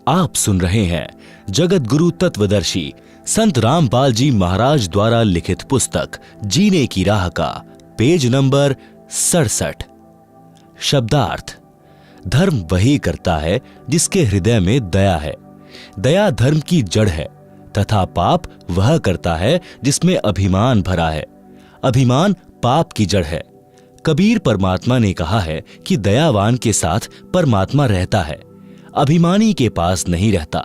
आप सुन रहे हैं जगत गुरु तत्वदर्शी संत रामपाल जी महाराज द्वारा लिखित पुस्तक जीने की राह का पेज नंबर 67। शब्दार्थ। धर्म वही करता है जिसके हृदय में दया है। दया धर्म की जड़ है तथा पाप वह करता है जिसमें अभिमान भरा है। अभिमान पाप की जड़ है। कबीर परमात्मा ने कहा है कि दयावान के साथ परमात्मा रहता है, अभिमानी के पास नहीं रहता।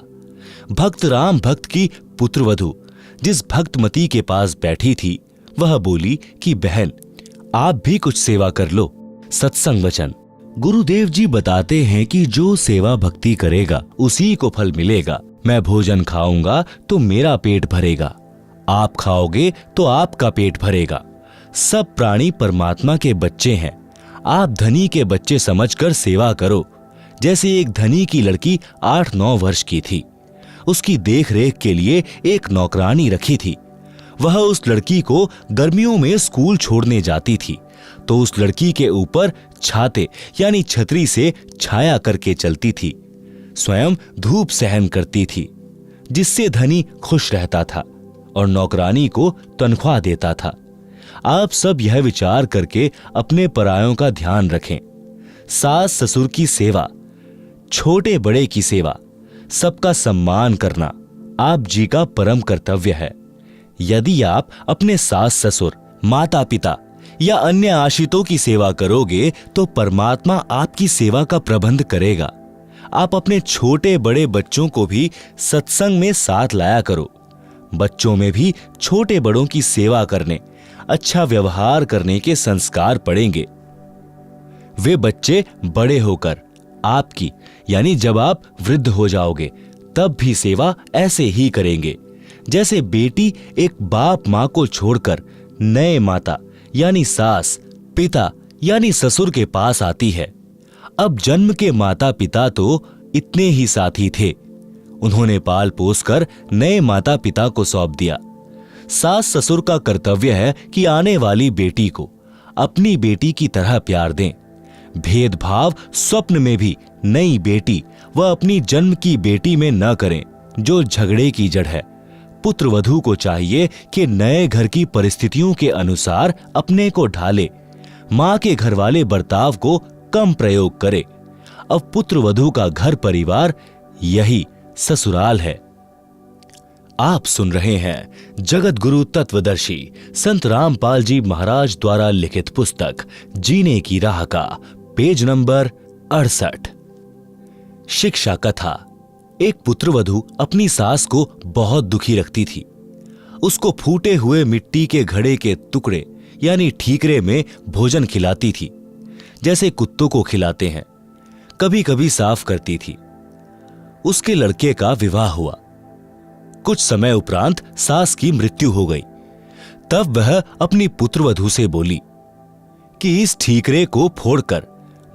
भक्त राम भक्त की पुत्रवधू जिस भक्तमती के पास बैठी थी वह बोली कि बहन आप भी कुछ सेवा कर लो। सत्संग वचन। गुरुदेव जी बताते हैं कि जो सेवा भक्ति करेगा उसी को फल मिलेगा। मैं भोजन खाऊंगा तो मेरा पेट भरेगा, आप खाओगे तो आपका पेट भरेगा। सब प्राणी परमात्मा के बच्चे हैं। आप धनी के बच्चे समझकर सेवा करो। जैसे एक धनी की लड़की 8-9 वर्ष की थी, उसकी देख रेख के लिए एक नौकरानी रखी थी। वह उस लड़की को गर्मियों में स्कूल छोड़ने जाती थी तो उस लड़की के ऊपर छाते यानी छतरी से छाया करके चलती थी। स्वयं धूप सहन करती थी, जिससे धनी खुश रहता था और नौकरानी को तनख्वाह देता था। आप सब यह विचार करके अपने परायों का ध्यान रखें। सास ससुर की सेवा, छोटे बड़े की सेवा, सबका सम्मान करना आप जी का परम कर्तव्य है। यदि आप अपने सास ससुर, माता पिता या अन्य आश्रितों की सेवा करोगे तो परमात्मा आपकी सेवा का प्रबंध करेगा। आप अपने छोटे बड़े बच्चों को भी सत्संग में साथ लाया करो। बच्चों में भी छोटे बड़ों की सेवा करने, अच्छा व्यवहार करने के संस्कार पड़ेंगे। वे बच्चे बड़े होकर आपकी यानी जब आप वृद्ध हो जाओगे तब भी सेवा ऐसे ही करेंगे जैसे बेटी एक बाप माँ को छोड़कर नए माता यानी सास पिता यानी ससुर के पास आती है। अब जन्म के माता पिता तो इतने ही साथी थे, उन्होंने पाल पोस कर नए माता पिता को सौंप दिया। सास ससुर का कर्तव्य है कि आने वाली बेटी को अपनी बेटी की तरह प्यार दें। भेदभाव स्वप्न में भी नई बेटी व अपनी जन्म की बेटी में न करें, जो झगड़े की जड़ है। पुत्र वधू को चाहिए कि नए घर की परिस्थितियों के अनुसार अपने को ढाले, मां के घर वाले बर्ताव को कम प्रयोग करे। अब पुत्र वधू का घर परिवार यही ससुराल है। आप सुन रहे हैं जगत गुरु तत्वदर्शी संत रामपाल जी महाराज द्वारा लिखित पुस्तक जीने की राह का पेज नंबर 68। शिक्षा कथा। एक पुत्रवधू अपनी सास को बहुत दुखी रखती थी। उसको फूटे हुए मिट्टी के घड़े के टुकड़े यानी ठीकरे में भोजन खिलाती थी, जैसे कुत्तों को खिलाते हैं। कभी कभी साफ करती थी। उसके लड़के का विवाह हुआ। कुछ समय उपरांत सास की मृत्यु हो गई। तब वह अपनी पुत्रवधू से बोली कि इस ठीकरे को फोड़कर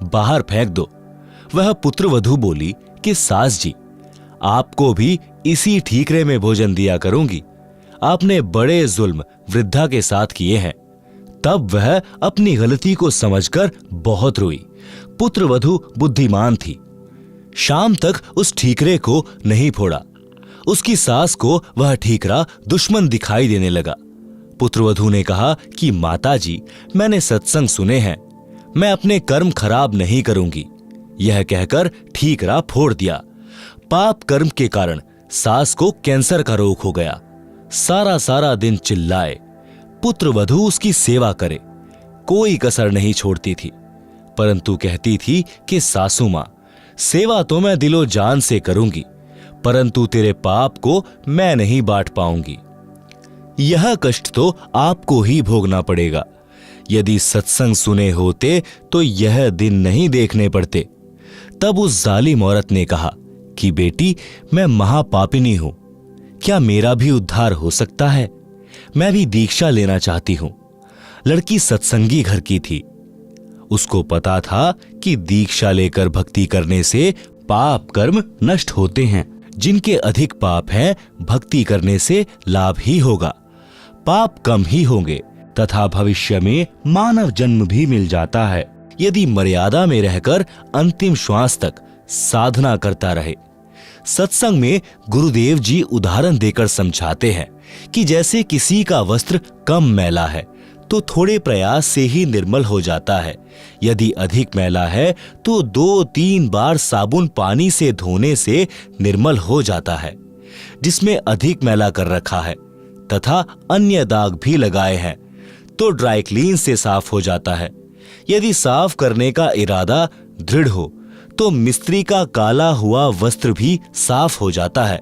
बाहर फेंक दो। वह पुत्रवधू बोली कि सास जी, आपको भी इसी ठीकरे में भोजन दिया करूंगी। आपने बड़े जुल्म वृद्धा के साथ किए हैं। तब वह अपनी गलती को समझकर बहुत रोई। पुत्रवधू बुद्धिमान थी। शाम तक उस ठीकरे को नहीं फोड़ा। उसकी सास को वह ठीकरा दुश्मन दिखाई देने लगा। पुत्रवधू ने कहा कि माता जी, मैंने सत्संग सुने हैं, मैं अपने कर्म खराब नहीं करूंगी। यह कहकर ठीकरा फोड़ दिया। पाप कर्म के कारण सास को कैंसर का रोग हो गया। सारा दिन चिल्लाए, पुत्रवधू उसकी सेवा करे, कोई कसर नहीं छोड़ती थी, परंतु कहती थी कि सासू मां, सेवा तो मैं दिलो जान से करूंगी, परंतु तेरे पाप को मैं नहीं बांट पाऊंगी। यह कष्ट तो आपको ही भोगना पड़ेगा। यदि सत्संग सुने होते तो यह दिन नहीं देखने पड़ते। तब उस जालिम औरत ने कहा कि बेटी, मैं महापापिनी हूं, क्या मेरा भी उद्धार हो सकता है? मैं भी दीक्षा लेना चाहती हूं। लड़की सत्संगी घर की थी। उसको पता था कि दीक्षा लेकर भक्ति करने से पाप कर्म नष्ट होते हैं। जिनके अधिक पाप हैं, भक्ति करने से लाभ ही होगा। पाप कम ही होंगे तथा भविष्य में मानव जन्म भी मिल जाता है, यदि मर्यादा में रहकर अंतिम श्वास तक साधना करता रहे। सत्संग में गुरुदेव जी उदाहरण देकर समझाते हैं कि जैसे किसी का वस्त्र कम मैला है तो थोड़े प्रयास से ही निर्मल हो जाता है, यदि अधिक मैला है तो 2-3 बार साबुन पानी से धोने से निर्मल हो जाता है। जिसमें अधिक मैला कर रखा है तथा अन्य दाग भी लगाए हैं तो ड्राई क्लीन से साफ हो जाता है। यदि साफ करने का इरादा दृढ़ हो तो मिस्त्री का काला हुआ वस्त्र भी साफ हो जाता है।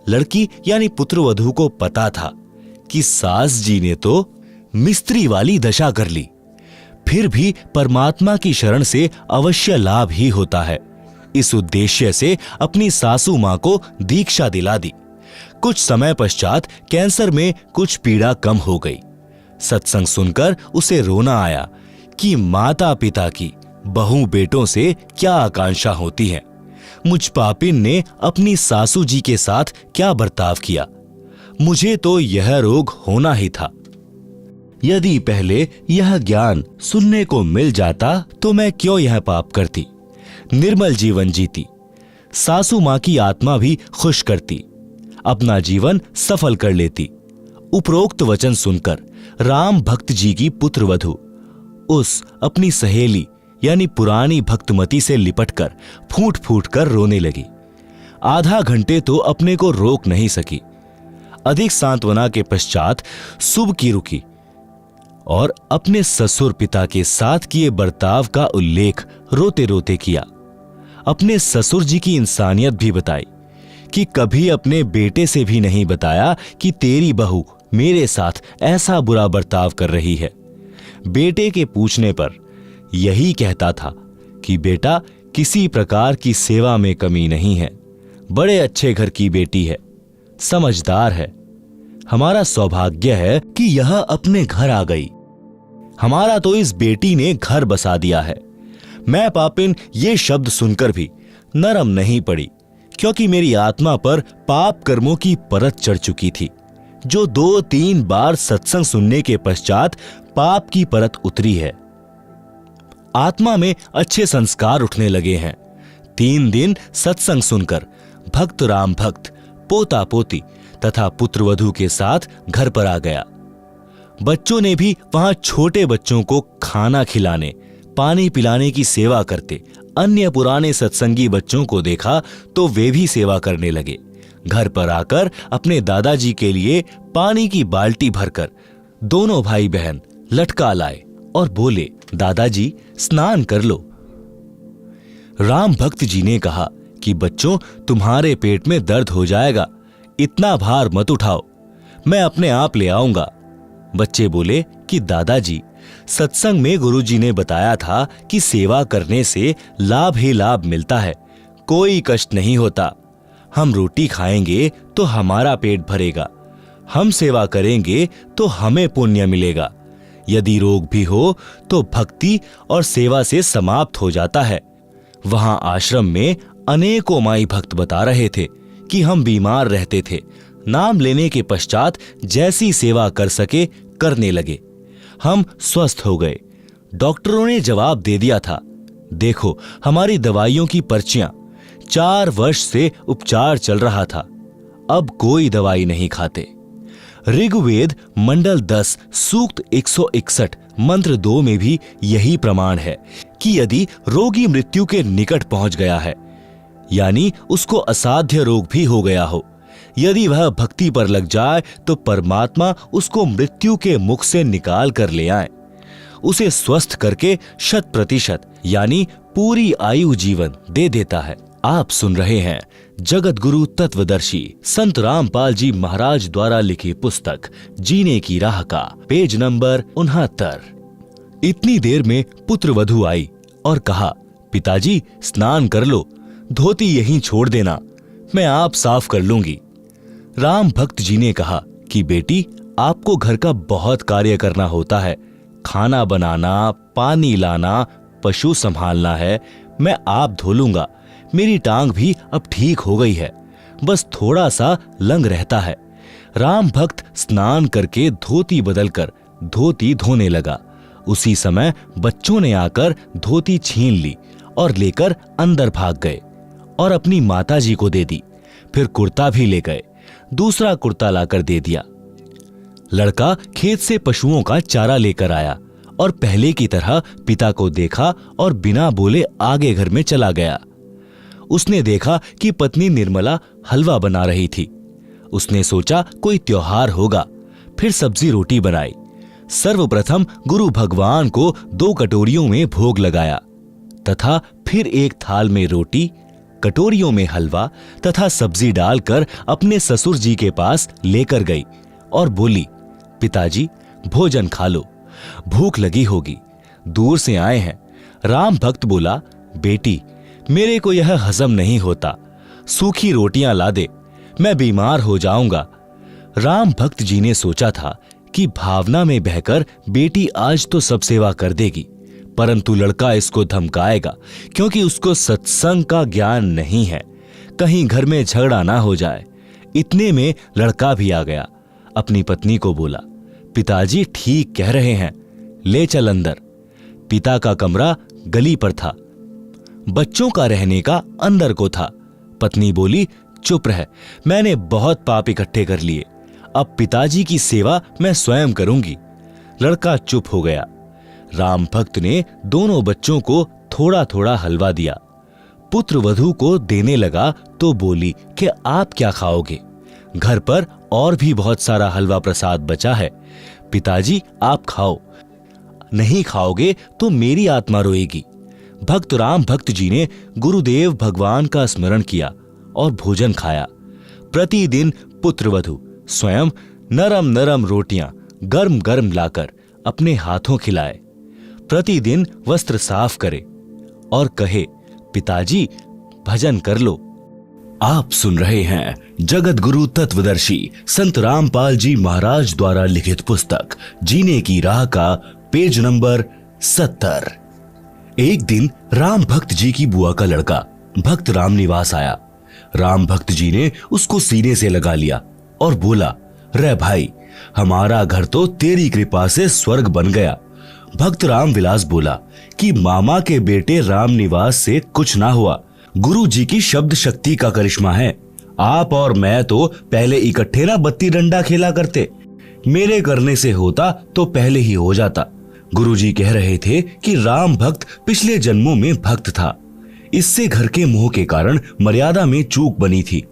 लड़की यानी पुत्रवधू को पता था कि सास जी ने तो मिस्त्री वाली दशा कर ली, फिर भी परमात्मा की शरण से अवश्य लाभ ही होता है। इस उद्देश्य से अपनी सासू मां को दीक्षा दिला दी। कुछ समय पश्चात कैंसर में कुछ पीड़ा कम हो गई। सत्संग सुनकर उसे रोना आया कि माता पिता की बहू बेटों से क्या आकांक्षा होती है। मुझ पापिन ने अपनी सासू जी के साथ क्या बर्ताव किया। मुझे तो यह रोग होना ही था। यदि पहले यह ज्ञान सुनने को मिल जाता तो मैं क्यों यह पाप करती, निर्मल जीवन जीती, सासू मां की आत्मा भी खुश करती, अपना जीवन सफल कर लेती। उपरोक्त वचन सुनकर राम भक्त जी की पुत्रवधू उस अपनी सहेली यानी पुरानी भक्तमती से लिपटकर फूट फूट कर रोने लगी। आधा घंटे तो अपने को रोक नहीं सकी। अधिक सांत्वना के पश्चात शुभ की रुकी और अपने ससुर पिता के साथ किए बर्ताव का उल्लेख रोते रोते किया। अपने ससुर जी की इंसानियत भी बताई कि कभी अपने बेटे से भी नहीं बताया कि तेरी बहू मेरे साथ ऐसा बुरा बर्ताव कर रही है। बेटे के पूछने पर यही कहता था कि बेटा किसी प्रकार की सेवा में कमी नहीं है, बड़े अच्छे घर की बेटी है, समझदार है। हमारा सौभाग्य है कि यह अपने घर आ गई। हमारा तो इस बेटी ने घर बसा दिया है। मैं पापिन ये शब्द सुनकर भी नरम नहीं पड़ी, क्योंकि मेरी आत्मा पर पाप कर्मों की परत चढ़ चुकी थी, जो 2-3 बार सत्संग सुनने के पश्चात पाप की परत उतरी है। आत्मा में अच्छे संस्कार उठने लगे हैं। 3 दिन सत्संग सुनकर भक्त राम भक्त पोता पोती तथा पुत्रवधू के साथ घर पर आ गया। बच्चों ने भी वहां छोटे बच्चों को खाना खिलाने पानी पिलाने की सेवा करते अन्य पुराने सत्संगी बच्चों को देखा तो वे भी सेवा करने लगे। घर पर आकर अपने दादाजी के लिए पानी की बाल्टी भरकर दोनों भाई बहन लटका लाए और बोले, दादाजी स्नान कर लो। राम भक्त जी ने कहा कि बच्चों तुम्हारे पेट में दर्द हो जाएगा, इतना भार मत उठाओ, मैं अपने आप ले आऊंगा। बच्चे बोले कि दादाजी सत्संग में गुरुजी ने बताया था कि सेवा करने से लाभ ही लाभ मिलता है, कोई कष्ट नहीं होता। हम रोटी खाएंगे तो हमारा पेट भरेगा, हम सेवा करेंगे तो हमें पुण्य मिलेगा। यदि रोग भी हो तो भक्ति और सेवा से समाप्त हो जाता है। वहां आश्रम में अनेकों माई भक्त बता रहे थे कि हम बीमार रहते थे, नाम लेने के पश्चात जैसी सेवा कर सके करने लगे, हम स्वस्थ हो गए। डॉक्टरों ने जवाब दे दिया था, देखो हमारी दवाइयों की पर्चियां, 4 वर्ष से उपचार चल रहा था, अब कोई दवाई नहीं खाते। ऋग्वेद मंडल 10 सूक्त 161 मंत्र 2 में भी यही प्रमाण है कि यदि रोगी मृत्यु के निकट पहुंच गया है, यानी उसको असाध्य रोग भी हो गया हो, यदि वह भक्ति पर लग जाए तो परमात्मा उसको मृत्यु के मुख से निकाल कर ले आए, उसे स्वस्थ करके 100% यानी पूरी आयु जीवन दे देता है। आप सुन रहे हैं जगत गुरु तत्वदर्शी संत रामपाल जी महाराज द्वारा लिखी पुस्तक जीने की राह का पेज नंबर 69। इतनी देर में पुत्रवधू आई और कहा, पिताजी स्नान कर लो, धोती यहीं छोड़ देना, मैं आप साफ कर लूंगी। राम भक्त जी ने कहा कि बेटी आपको घर का बहुत कार्य करना होता है, खाना बनाना, पानी लाना, पशु संभालना है, मैं आप धो लूंगा। मेरी टांग भी अब ठीक हो गई है, बस थोड़ा सा लंग रहता है। राम भक्त स्नान करके धोती बदलकर धोती धोने लगा। उसी समय बच्चों ने आकर धोती छीन ली और लेकर अंदर भाग गए और अपनी माताजी को दे दी। फिर कुर्ता भी ले गए, दूसरा कुर्ता लाकर दे दिया। लड़का खेत से पशुओं का चारा लेकर आया और पहले की तरह पिता को देखा और बिना बोले आगे घर में चला गया। उसने देखा कि पत्नी निर्मला हलवा बना रही थी। उसने सोचा कोई त्योहार होगा, फिर सब्जी रोटी बनाई। सर्वप्रथम गुरु भगवान को 2 कटोरियों में भोग लगाया तथा फिर एक थाल में रोटी, कटोरियों में हलवा तथा सब्जी डालकर अपने ससुर जी के पास लेकर गई और बोली, पिताजी भोजन खा लो, भूख लगी होगी, दूर से आए हैं। राम भक्त बोला, बेटी मेरे को यह हजम नहीं होता, सूखी रोटियां ला दे, मैं बीमार हो जाऊंगा। राम भक्त जी ने सोचा था कि भावना में बहकर बेटी आज तो सब सेवा कर देगी, परंतु लड़का इसको धमकाएगा क्योंकि उसको सत्संग का ज्ञान नहीं है, कहीं घर में झगड़ा ना हो जाए। इतने में लड़का भी आ गया। अपनी पत्नी को बोला, पिताजी ठीक कह रहे हैं, ले चल अंदर। पिता का कमरा गली पर था, बच्चों का रहने का अंदर को था। पत्नी बोली, चुप रह, मैंने बहुत पाप इकट्ठे कर लिए, अब पिताजी की सेवा मैं स्वयं करूंगी। लड़का चुप हो गया। राम भक्त ने दोनों बच्चों को थोड़ा थोड़ा हलवा दिया। पुत्र वधू को देने लगा तो बोली कि आप क्या खाओगे, घर पर और भी बहुत सारा हलवा प्रसाद बचा है, पिताजी आप खाओ, नहीं खाओगे तो मेरी आत्मा रोएगी। भक्त राम भक्त जी ने गुरुदेव भगवान का स्मरण किया और भोजन खाया। प्रतिदिन पुत्र वधू स्वयं नरम नरम रोटियां गर्म गर्म लाकर अपने हाथों खिलाए, प्रतिदिन वस्त्र साफ करे और कहे, पिताजी भजन कर लो। आप सुन रहे हैं जगत गुरु तत्वदर्शी संत रामपाल जी महाराज द्वारा लिखित पुस्तक जीने की राह का पेज नंबर 70। एक दिन राम भक्त जी की बुआ का लड़का भक्त राम निवास आया। राम भक्त जी ने उसको सीने से लगा लिया और बोला, रे भाई हमारा घर तो तेरी कृपा से स्वर्ग बन गया। भक्त राम विलास बोला कि मामा के बेटे राम निवास से कुछ ना हुआ, गुरु जी की शब्द शक्ति का करिश्मा है। आप और मैं तो पहले इकट्ठे ना बत्ती डंडा खेला करते, मेरे करने से होता तो पहले ही हो जाता। गुरु जी कह रहे थे कि राम भक्त पिछले जन्मों में भक्त था, इससे घर के मोह के कारण मर्यादा में चूक बनी थी,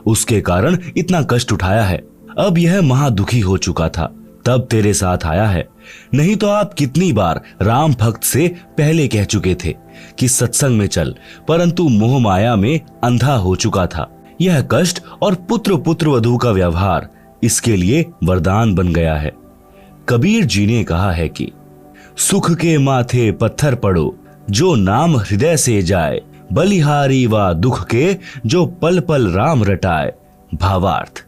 उसके कारण इतना कष्ट उठाया है। अब यह महादुखी हो चुका था, तब तेरे साथ आया है, नहीं तो आप कितनी बार राम भक्त से पहले कह चुके थे कि सत्संग में चल, परंतु मोह माया में अंधा हो चुका था। यह कष्ट और पुत्र पुत्र वधू का व्यवहार इसके लिए वरदान बन गया है। कबीर जी ने कहा है कि सुख के माथे पत्थर पड़ो, जो नाम हृदय से जाए, बलिहारी व दुख के जो पल पल राम रटाए। भावार्थ,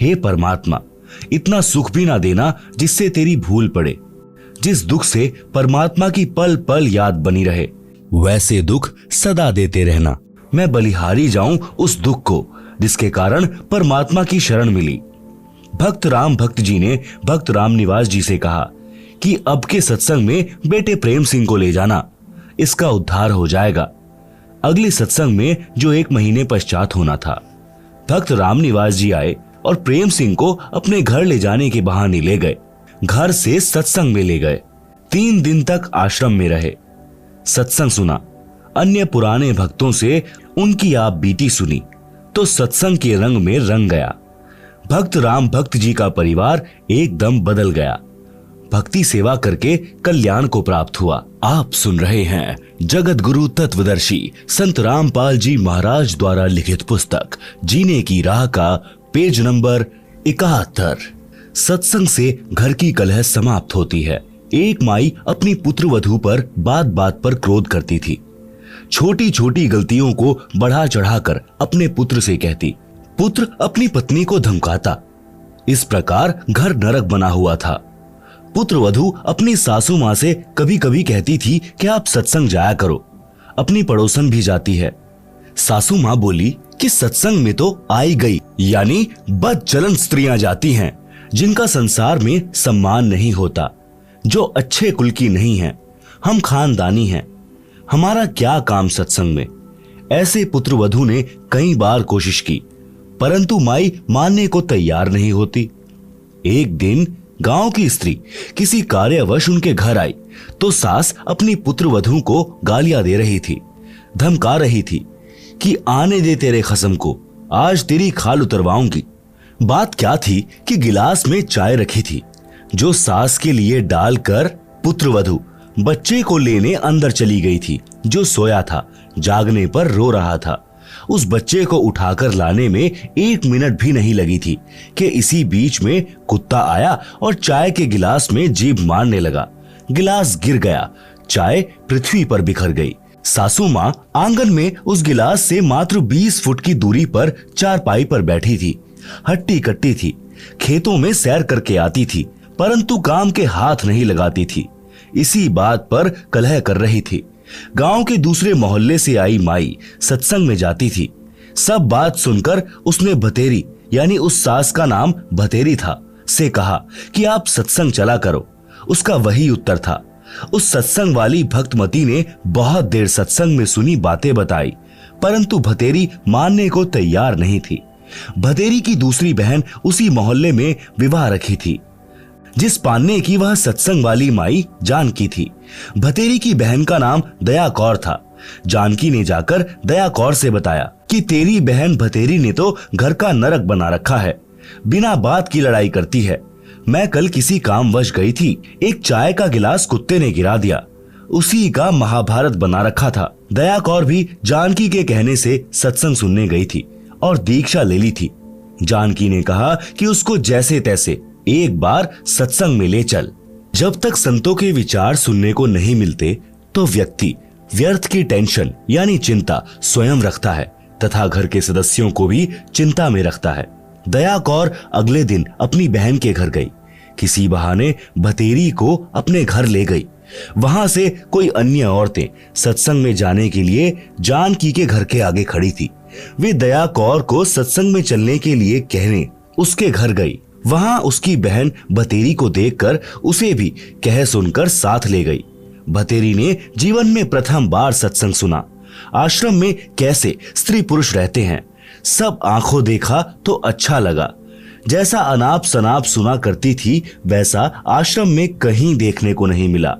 हे परमात्मा, इतना सुख भी ना देना जिससे तेरी भूल पड़े, जिस दुख से परमात्मा की पल पल याद बनी रहे, वैसे दुख सदा देते रहना। मैं बलिहारी जाऊं उस दुख को जिसके कारण परमात्मा की शरण मिली। भक्त राम भक्त जी ने भक्त राम निवास जी से कहा कि अब के सत्संग में बेटे प्रेम सिंह को ले जाना, इसका उद्धार हो जाएगा। अगले सत्संग में जो 1 महीने पश्चात होना था, भक्त राम निवास जी आए और प्रेम सिंह को अपने घर ले जाने के बहाने ले गए। घर से सत्संग में ले गए। 3 दिन तक आश्रम में रहे, सत्संग सुना, अन्य पुराने भक्तों से उनकी आप बीती सुनी तो सत्संग के रंग में रंग गया। भक्त राम भक्त जी का परिवार एकदम बदल गया, भक्ति सेवा करके कल्याण को प्राप्त हुआ। आप सुन रहे हैं जगत गुरु तत्वदर्शी संत रामपाल जी महाराज द्वारा लिखित पुस्तक जीने की राह का पेज नंबर 71। सत्संग से घर की कलह समाप्त होती है। एक माई अपनी पुत्र वधू पर बात बात पर क्रोध करती थी। छोटी छोटी गलतियों को बढ़ा चढ़ाकर अपने पुत्र से कहती, पुत्र अपनी पत्नी को धमकाता। इस प्रकार घर नरक बना हुआ था। पुत्र वधू अपनी सासू माँ से कभी कभी कहती थी कि आप सत्संग जाया करो, अपनी पड़ोसन भी जाती है। सासू माँ बोली कि सत्संग में तो आई गई, यानी बदचलन स्त्रियां जाती हैं जिनका संसार में सम्मान नहीं होता, जो अच्छे कुल की नहीं है। हम खानदानी हैं, हमारा क्या काम सत्संग में। ऐसे पुत्रवधू ने कई बार कोशिश की, परंतु माई मानने को तैयार नहीं होती। एक दिन गांव की स्त्री किसी कार्यवश उनके घर आई तो सास अपनी पुत्रवधू को गालियां दे रही थी, धमका रही थी कि आने दे तेरे खसम को, आज तेरी खाल उतरवाऊंगी। बात क्या थी कि गिलास में चाय रखी थी, जो सास के लिए डालकर पुत्रवधू बच्चे को लेने अंदर चली गई थी, जो सोया था, जागने पर रो रहा था। उस बच्चे को उठाकर लाने में 1 मिनट भी नहीं लगी थी कि इसी बीच में कुत्ता आया और चाय के गिलास में जीभ मारने लगा। गिलास गिर गया, चाय पृथ्वी पर बिखर गई। सासू माँ आंगन में उस गिलास से मात्र 20 फुट की दूरी पर चारपाई पर बैठी थी। हट्टी कट्टी थी, खेतों में सैर करके आती थी, परंतु काम के हाथ नहीं लगाती थी। इसी बात पर कलह कर रही थी। गांव के दूसरे मोहल्ले से आई माई सत्संग में जाती थी। सब बात सुनकर उसने भतेरी, यानी उस सास का नाम भतेरी था, से कहा कि आप सत्संग चला करो। उसका वही उत्तर था। उस सत्संग वाली भक्तमती ने बहुत देर सत्संग में सुनी बातें बताई, परंतु भतेरी मानने को तैयार नहीं थी। भतेरी की दूसरी बहन उसी मोहल्ले में विवाह रखी थी, जिस पान्ने की वह सत्संग वाली माई जानकी थी। भतेरी की बहन का नाम दया कौर था। जानकी ने जाकर दया कौर से बताया कि तेरी बहन भतेरी ने तो घर का नरक बना रखा है, बिना बात की लड़ाई करती है। मैं कल किसी कामवश गई थी, एक चाय का गिलास कुत्ते ने गिरा दिया, उसी का महाभारत बना रखा था। दया कौर भी जानकी के कहने से सत्संग सुनने गई थी और दीक्षा ले ली थी। जानकी ने कहा कि उसको जैसे तैसे एक बार सत्संग में ले चल। जब तक संतों के विचार सुनने को नहीं मिलते तो व्यक्ति व्यर्थ की टेंशन यानी चिंता स्वयं रखता है तथा घर के सदस्यों को भी चिंता में रखता है। दया कौर अगले दिन अपनी बहन के घर गई। किसी बहाने भतेरी को अपने घर ले गई। वहां से कोई अन्य औरतें सत्संग में जाने के लिए जानकी के घर के आगे खड़ी थी। वे दया कौर को सत्संग में चलने के लिए कहने उसके घर गई। वहां उसकी बहन भतेरी को देखकर उसे भी कह सुनकर साथ ले गई। भतेरी ने जीवन में प्रथम बार सत्संग सुना। आश्रम में कैसे स्त्री पुरुष रहते हैं, सब आंखों देखा तो अच्छा लगा। जैसा अनाप शनाप सुना करती थी वैसा आश्रम में कहीं देखने को नहीं मिला।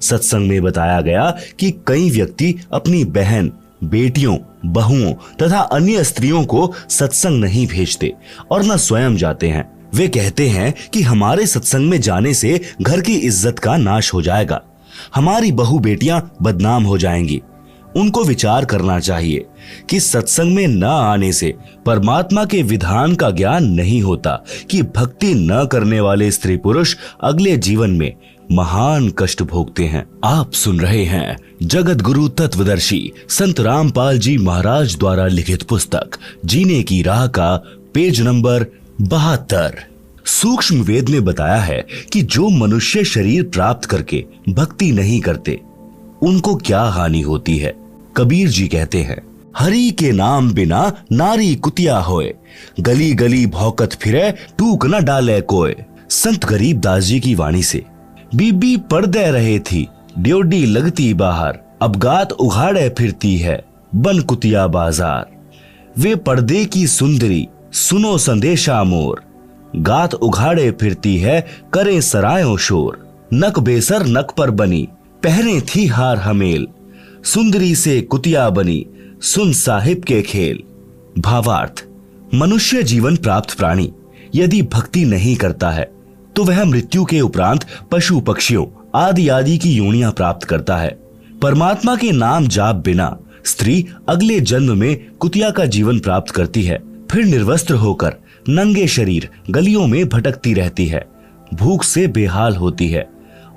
सत्संग में बताया गया कि कई व्यक्ति अपनी बहन, बेटियों, बहुओं तथा अन्य स्त्रियों को सत्संग नहीं भेजते और न स्वयं जाते हैं। वे कहते हैं कि हमारे सत्संग में जाने से घर की इज्जत का नाश हो जाएगा, हमारी बहू बेटियां बदनाम हो जाएंगी। उनको विचार करना चाहिए कि सत्संग में न आने से परमात्मा के विधान का ज्ञान नहीं होता कि भक्ति न करने वाले स्त्री पुरुष अगले जीवन में महान कष्ट भोगते हैं। आप सुन रहे हैं जगत गुरु तत्वदर्शी संत रामपाल जी महाराज द्वारा लिखित पुस्तक जीने की राह का पेज नंबर 72। सूक्ष्म वेद में बताया है कि जो मनुष्य शरीर प्राप्त करके भक्ति नहीं करते उनको क्या हानि होती है। कबीर जी कहते हैं, हरि के नाम बिना नारी कुतिया होए, गली गली भौकत फिरे टूक न डाले कोय। संत गरीबदास जी की वाणी से बीबी पर्दे रहे थी, ड्योडी लगती बाहर, अब गात उघाड़े फिरती है बन कुतिया बाजार। वे पर्दे की सुंदरी सुनो संदेशा मोर, गात उघाड़े फिरती है करे सरायों शोर। नक बेसर नक पर बनी पहने थी हार हमेल, सुंदरी से कुतिया बनी सुन साहिब के खेल। भावार्थ, मनुष्य जीवन प्राप्त प्राणी यदि भक्ति नहीं करता है तो वह मृत्यु के उपरांत पशु पक्षियों आदि आदि की योनियां प्राप्त करता है। परमात्मा के नाम जाप बिना स्त्री अगले जन्म में कुतिया का जीवन प्राप्त करती है, फिर निर्वस्त्र होकर नंगे शरीर गलियों में भटकती रहती है, भूख से बेहाल होती है,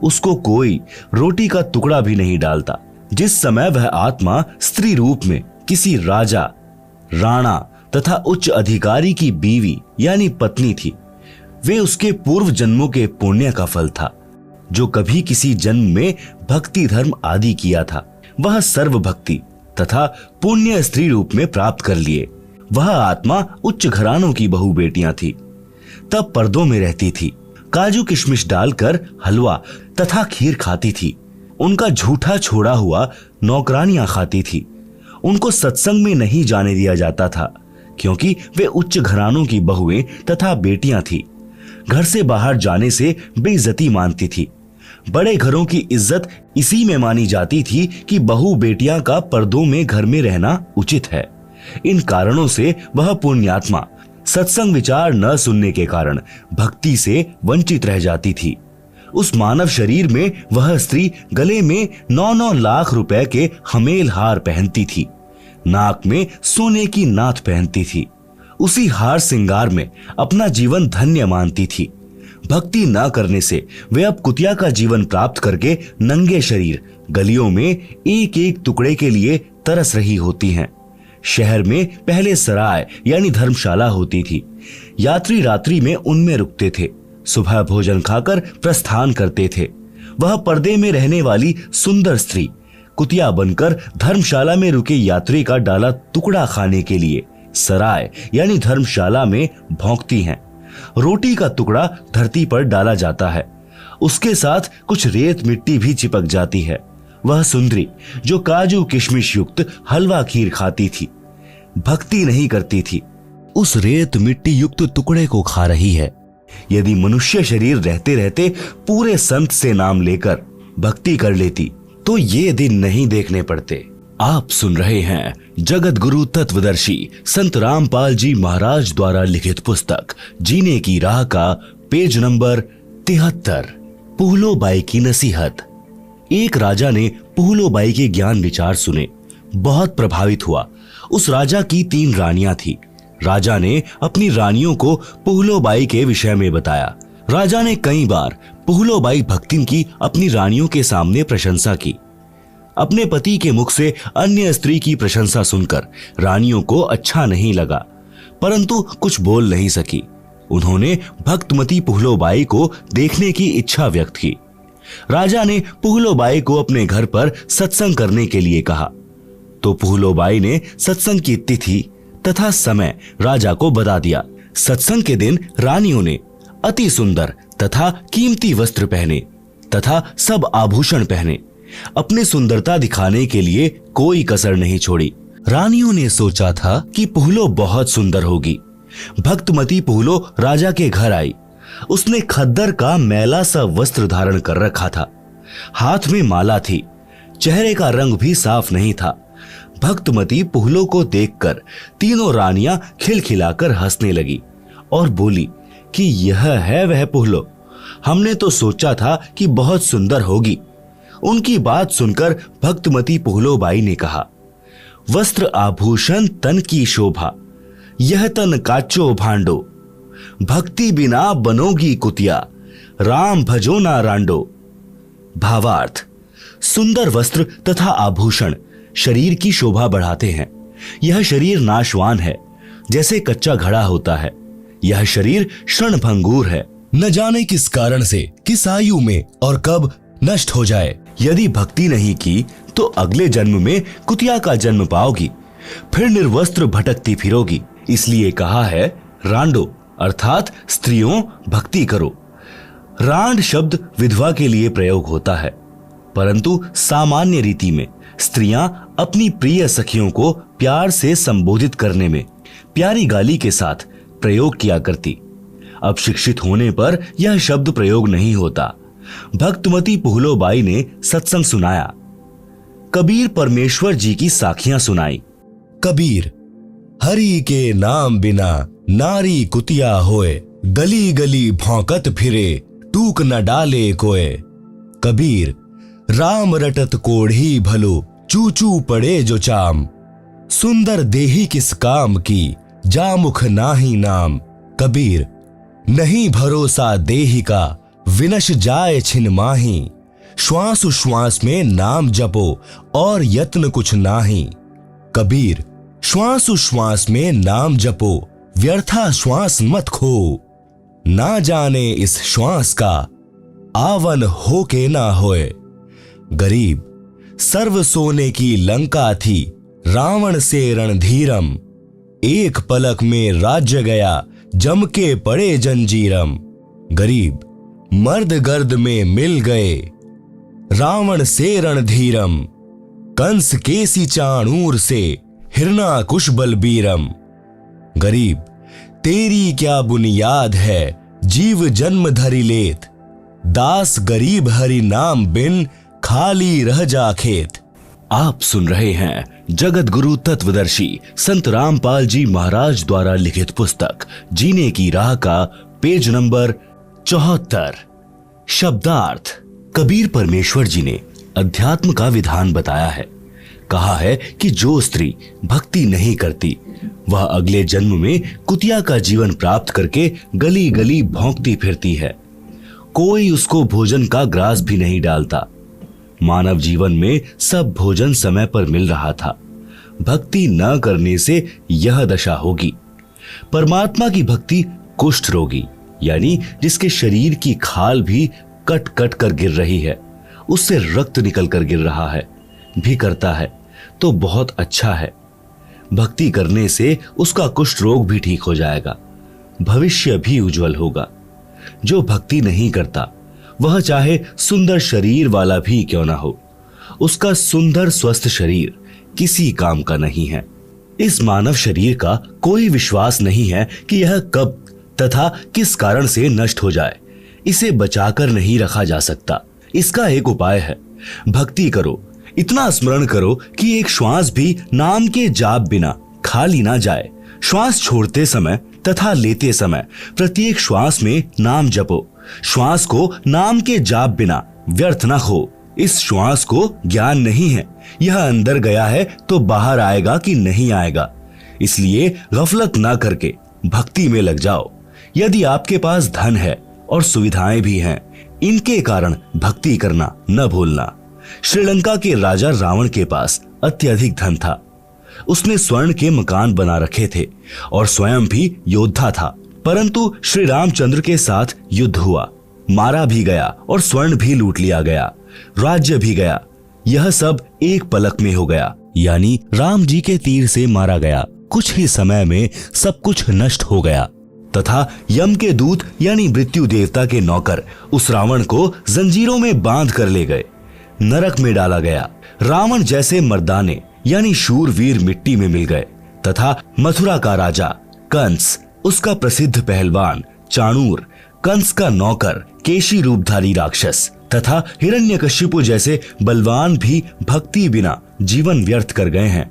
उसको कोई रोटी का टुकड़ा भी नहीं डालता। जिस समय वह आत्मा स्त्री रूप में किसी राजा, राणा तथा उच्च अधिकारी की बीवी यानी पत्नी थी, वे उसके पूर्व जन्मों के पुण्य का फल था, जो कभी किसी जन्म में भक्ति धर्म आदि किया था, वह सर्व भक्ति तथा पुण्य स्त्री रूप में प्राप्त कर लिए। वह आत्मा उच्च घरानों की बहू बेटियां थी, तब पर्दों में रहती थी, काजू किशमिश डालकर हलवा तथा खीर खाती थी, उनका झूठा छोड़ा हुआ नौकरानियां खाती थी, उनको सत्संग में नहीं जाने दिया जाता था, क्योंकि वे उच्च घरानों की बहुएं तथा बेटियां थी। घर से बाहर जाने से बेइज्जती मानती थी। बड़े घरों की इज्जत इसी में मानी जाती थी कि बहू बेटियां का पर्दों में घर में रहना उचित है। इन कारणों से वह पुण्यात्मा सत्संग विचार न सुनने के कारण भक्ति से वंचित रह जाती थी। उस मानव शरीर में वह स्त्री गले में 9-9 लाख रुपए के हमेल हार पहनती थी, नाक में सोने की नाथ पहनती थी। उसी हार श्रृंगार में अपना जीवन धन्य मानती थी। भक्ति न करने से वे अब कुतिया का जीवन प्राप्त करके नंगे शरीर गलियों में एक एक टुकड़े के लिए तरस रही होती हैं। शहर में पहले सराय यानी धर्मशाला होती थी। यात्री रात्रि में उनमें रुकते थे, सुबह भोजन खाकर प्रस्थान करते थे। वह पर्दे में रहने वाली सुंदर स्त्री कुतिया बनकर धर्मशाला में रुके यात्री का डाला टुकड़ा खाने के लिए सराय यानी धर्मशाला में भौंकती हैं। रोटी का टुकड़ा धरती पर डाला जाता है, उसके साथ कुछ रेत मिट्टी भी चिपक जाती है। वह सुंदरी जो काजू किशमिश युक्त हलवा खीर खाती थी, भक्ति नहीं करती थी, उस रेत मिट्टी युक्त टुकड़े को खा रही है। यदि मनुष्य शरीर रहते रहते पूरे संत से नाम लेकर भक्ति कर लेती तो ये दिन नहीं देखने पड़ते। आप सुन रहे हैं जगत गुरु तत्वदर्शी संत रामपाल जी महाराज द्वारा लिखित पुस्तक जीने की राह का पेज नंबर 73। पुहलोबाई की नसीहत। एक राजा ने पुहलोबाई के ज्ञान विचार सुने, बहुत प्रभावित हुआ। उस राजा की 3 रानियां थी। राजा ने अपनी रानियों को पुहलोबाई के विषय में बताया। राजा ने कई बार पुहलोबाई भक्तिन की अपनी रानियों के सामने प्रशंसा की। अपने पति के मुख से अन्य स्त्री की प्रशंसा सुनकर रानियों को अच्छा नहीं लगा, परंतु कुछ बोल नहीं सकी। उन्होंने भक्तमती पुहलोबाई को देखने की इच्छा व्यक्त की। राजा ने पुहलोबाई को अपने घर पर सत्संग करने के लिए कहा, तो पुहलोबाई ने सत्संग की तिथि तथा समय राजा को बता दिया। सत्संग के दिन रानियों ने अति सुंदर तथा कीमती वस्त्र पहने तथा सब आभूषण पहने। अपनी सुंदरता दिखाने के लिए कोई कसर नहीं छोड़ी। रानियों ने सोचा था कि पुहलो बहुत सुंदर होगी। भक्तमती पुहलो राजा के घर आई। उसने खद्दर का मैला सा वस्त्र धारण कर रखा था, हाथ में माला थी, चेहरे का रंग भी साफ नहीं था। भक्तमती पुहलो को देखकर तीनों रानियां खिलखिलाकर हंसने लगी और बोली कि यह है वह पुहलो, हमने तो सोचा था कि बहुत सुंदर होगी। उनकी बात सुनकर भक्तमती पुहलोबाई ने कहा, वस्त्र आभूषण तन की शोभा, यह तन काचो भांडो, भक्ति बिना बनोगी कुतिया, राम भजो ना रांडो। भावार्थ, सुंदर वस्त्र तथा आभूषण शरीर की शोभा बढ़ाते हैं। यह शरीर नाशवान है, जैसे कच्चा घड़ा होता है। यह शरीर क्षणभंगुर है, न जाने किस कारण से, किस आयु में और कब नष्ट हो जाए। यदि भक्ति नहीं की तो अगले जन्म में कुतिया का जन्म पाओगी, फिर निर्वस्त्र भटकती फिरोगी। इसलिए कहा है रांडो, अर्थात स्त्रियों भक्ति करो। रांड शब्द विधवा के लिए प्रयोग होता है, परंतु सामान्य रीति में स्त्रियां अपनी प्रिय सखियों को प्यार से संबोधित करने में प्यारी गाली के साथ प्रयोग किया करती। अब शिक्षित होने पर यह शब्द प्रयोग नहीं होता। भक्तमती पुहलोबाई ने सत्संग सुनाया। कबीर परमेश्वर जी की साखियां सुनाई। कबीर, हरि के नाम बिना नारी कुतिया होए, गली गली भौंकत फिरे, टूक न डाले कोय। कबीर, राम रटत कोढ़ी भलो, चूचू पड़े जो चाम, सुंदर देही किस काम की, जामुख नाही नाम। कबीर, नहीं भरोसा देही का, विनश जाए छिन माही, श्वास श्वास में नाम जपो और यत्न कुछ नाही। कबीर, श्वास श्वास में नाम जपो, व्यर्था श्वास मत खो, ना जाने इस श्वास का, आवन हो के ना होए। गरीब, सर्व सोने की लंका थी, रावण से रणधीरम, एक पलक में राज्य गया, जम के पड़े जंजीरम। गरीब, मर्द गर्द में मिल गए, रावण से रणधीरम, कंस केसी चाणूर से हिरणाकुश बलबीरम। गरीब तेरी क्या बुनियाद है, जीव जन्म धरि लेत। दास गरीब हरि नाम बिन, खाली रह जा खेत। आप सुन रहे हैं जगत गुरु तत्वदर्शी संत रामपाल जी महाराज द्वारा लिखित पुस्तक जीने की राह का पेज नंबर 74। शब्दार्थ। कबीर परमेश्वर जी ने अध्यात्म का विधान बताया है। कहा है कि जो स्त्री भक्ति नहीं करती वह अगले जन्म में कुतिया का जीवन प्राप्त करके गली गली भौंकती फिरती है। कोई उसको भोजन का ग्रास भी नहीं डालता। मानव जीवन में सब भोजन समय पर मिल रहा था। भक्ति न करने से यह दशा होगी। परमात्मा की भक्ति कुष्ठ रोगी यानी जिसके शरीर की खाल भी कट कट कर गिर रही है, उससे रक्त निकल कर गिर रहा है, भी करता है तो बहुत अच्छा है। भक्ति करने से उसका कुष्ठ रोग भी ठीक हो जाएगा, भविष्य भी उज्जवल होगा। जो भक्ति नहीं करता वह चाहे सुंदर शरीर वाला भी क्यों ना हो, उसका सुंदर स्वस्थ शरीर किसी काम का नहीं है। इस मानव शरीर का कोई विश्वास नहीं है कि यह कब तथा किस कारण से नष्ट हो जाए। इसे बचाकर नहीं रखा जा सकता। इसका एक उपाय है, भक्ति करो। इतना स्मरण करो कि एक श्वास भी नाम के जाप बिना खाली ना जाए। श्वास छोड़ते समय तथा लेते समय प्रत्येक श्वास में नाम जपो। श्वास को नाम के जाप बिना व्यर्थ न हो। इस श्वास को ज्ञान नहीं है, यह अंदर गया है तो बाहर आएगा कि नहीं आएगा। इसलिए गफलत ना करके भक्ति में लग जाओ। यदि आपके पास धन है और सुविधाएं भी हैं, इनके कारण भक्ति करना न भूलना। श्रीलंका के राजा रावण के पास अत्यधिक धन था। उसने स्वर्ण के मकान बना रखे थे और स्वयं भी योद्धा था। परंतु श्री रामचंद्र के साथ युद्ध हुआ, मारा भी गया और स्वर्ण भी लूट लिया गया, राज्य भी गया। यह सब एक पलक में हो गया, यानी राम जी के तीर से मारा गया। कुछ ही समय में सब कुछ नष्ट हो गया तथा यम के दूत यानी मृत्यु देवता के नौकर उस रावण को जंजीरों में बांध कर ले गए, नरक में डाला गया। रावण जैसे मर्दाने यानी शूरवीर मिट्टी में मिल गए तथा मथुरा का राजा कंस, उसका प्रसिद्ध पहलवान चाणूर, कंस का नौकर केशी रूपधारी राक्षस तथा हिरण्यकशिपु जैसे बलवान भी भक्ति बिना जीवन व्यर्थ कर गए हैं।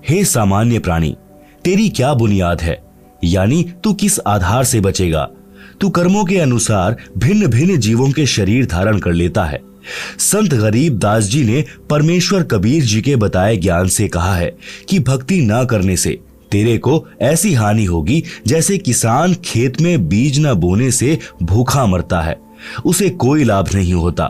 हे सामान्य प्राणी, तेरी क्या बुनियाद है, यानी तू किस आधार से बचेगा। तू कर्मों के अनुसार भिन्न भिन्न जीवों के शरीर धारण कर लेता है। संत गरीब दास जी ने परमेश्वर कबीर जी के बताए ज्ञान से कहा है कि भक्ति न करने से तेरे को ऐसी हानि होगी जैसे किसान खेत में बीज न बोने से भूखा मरता है, उसे कोई लाभ नहीं होता।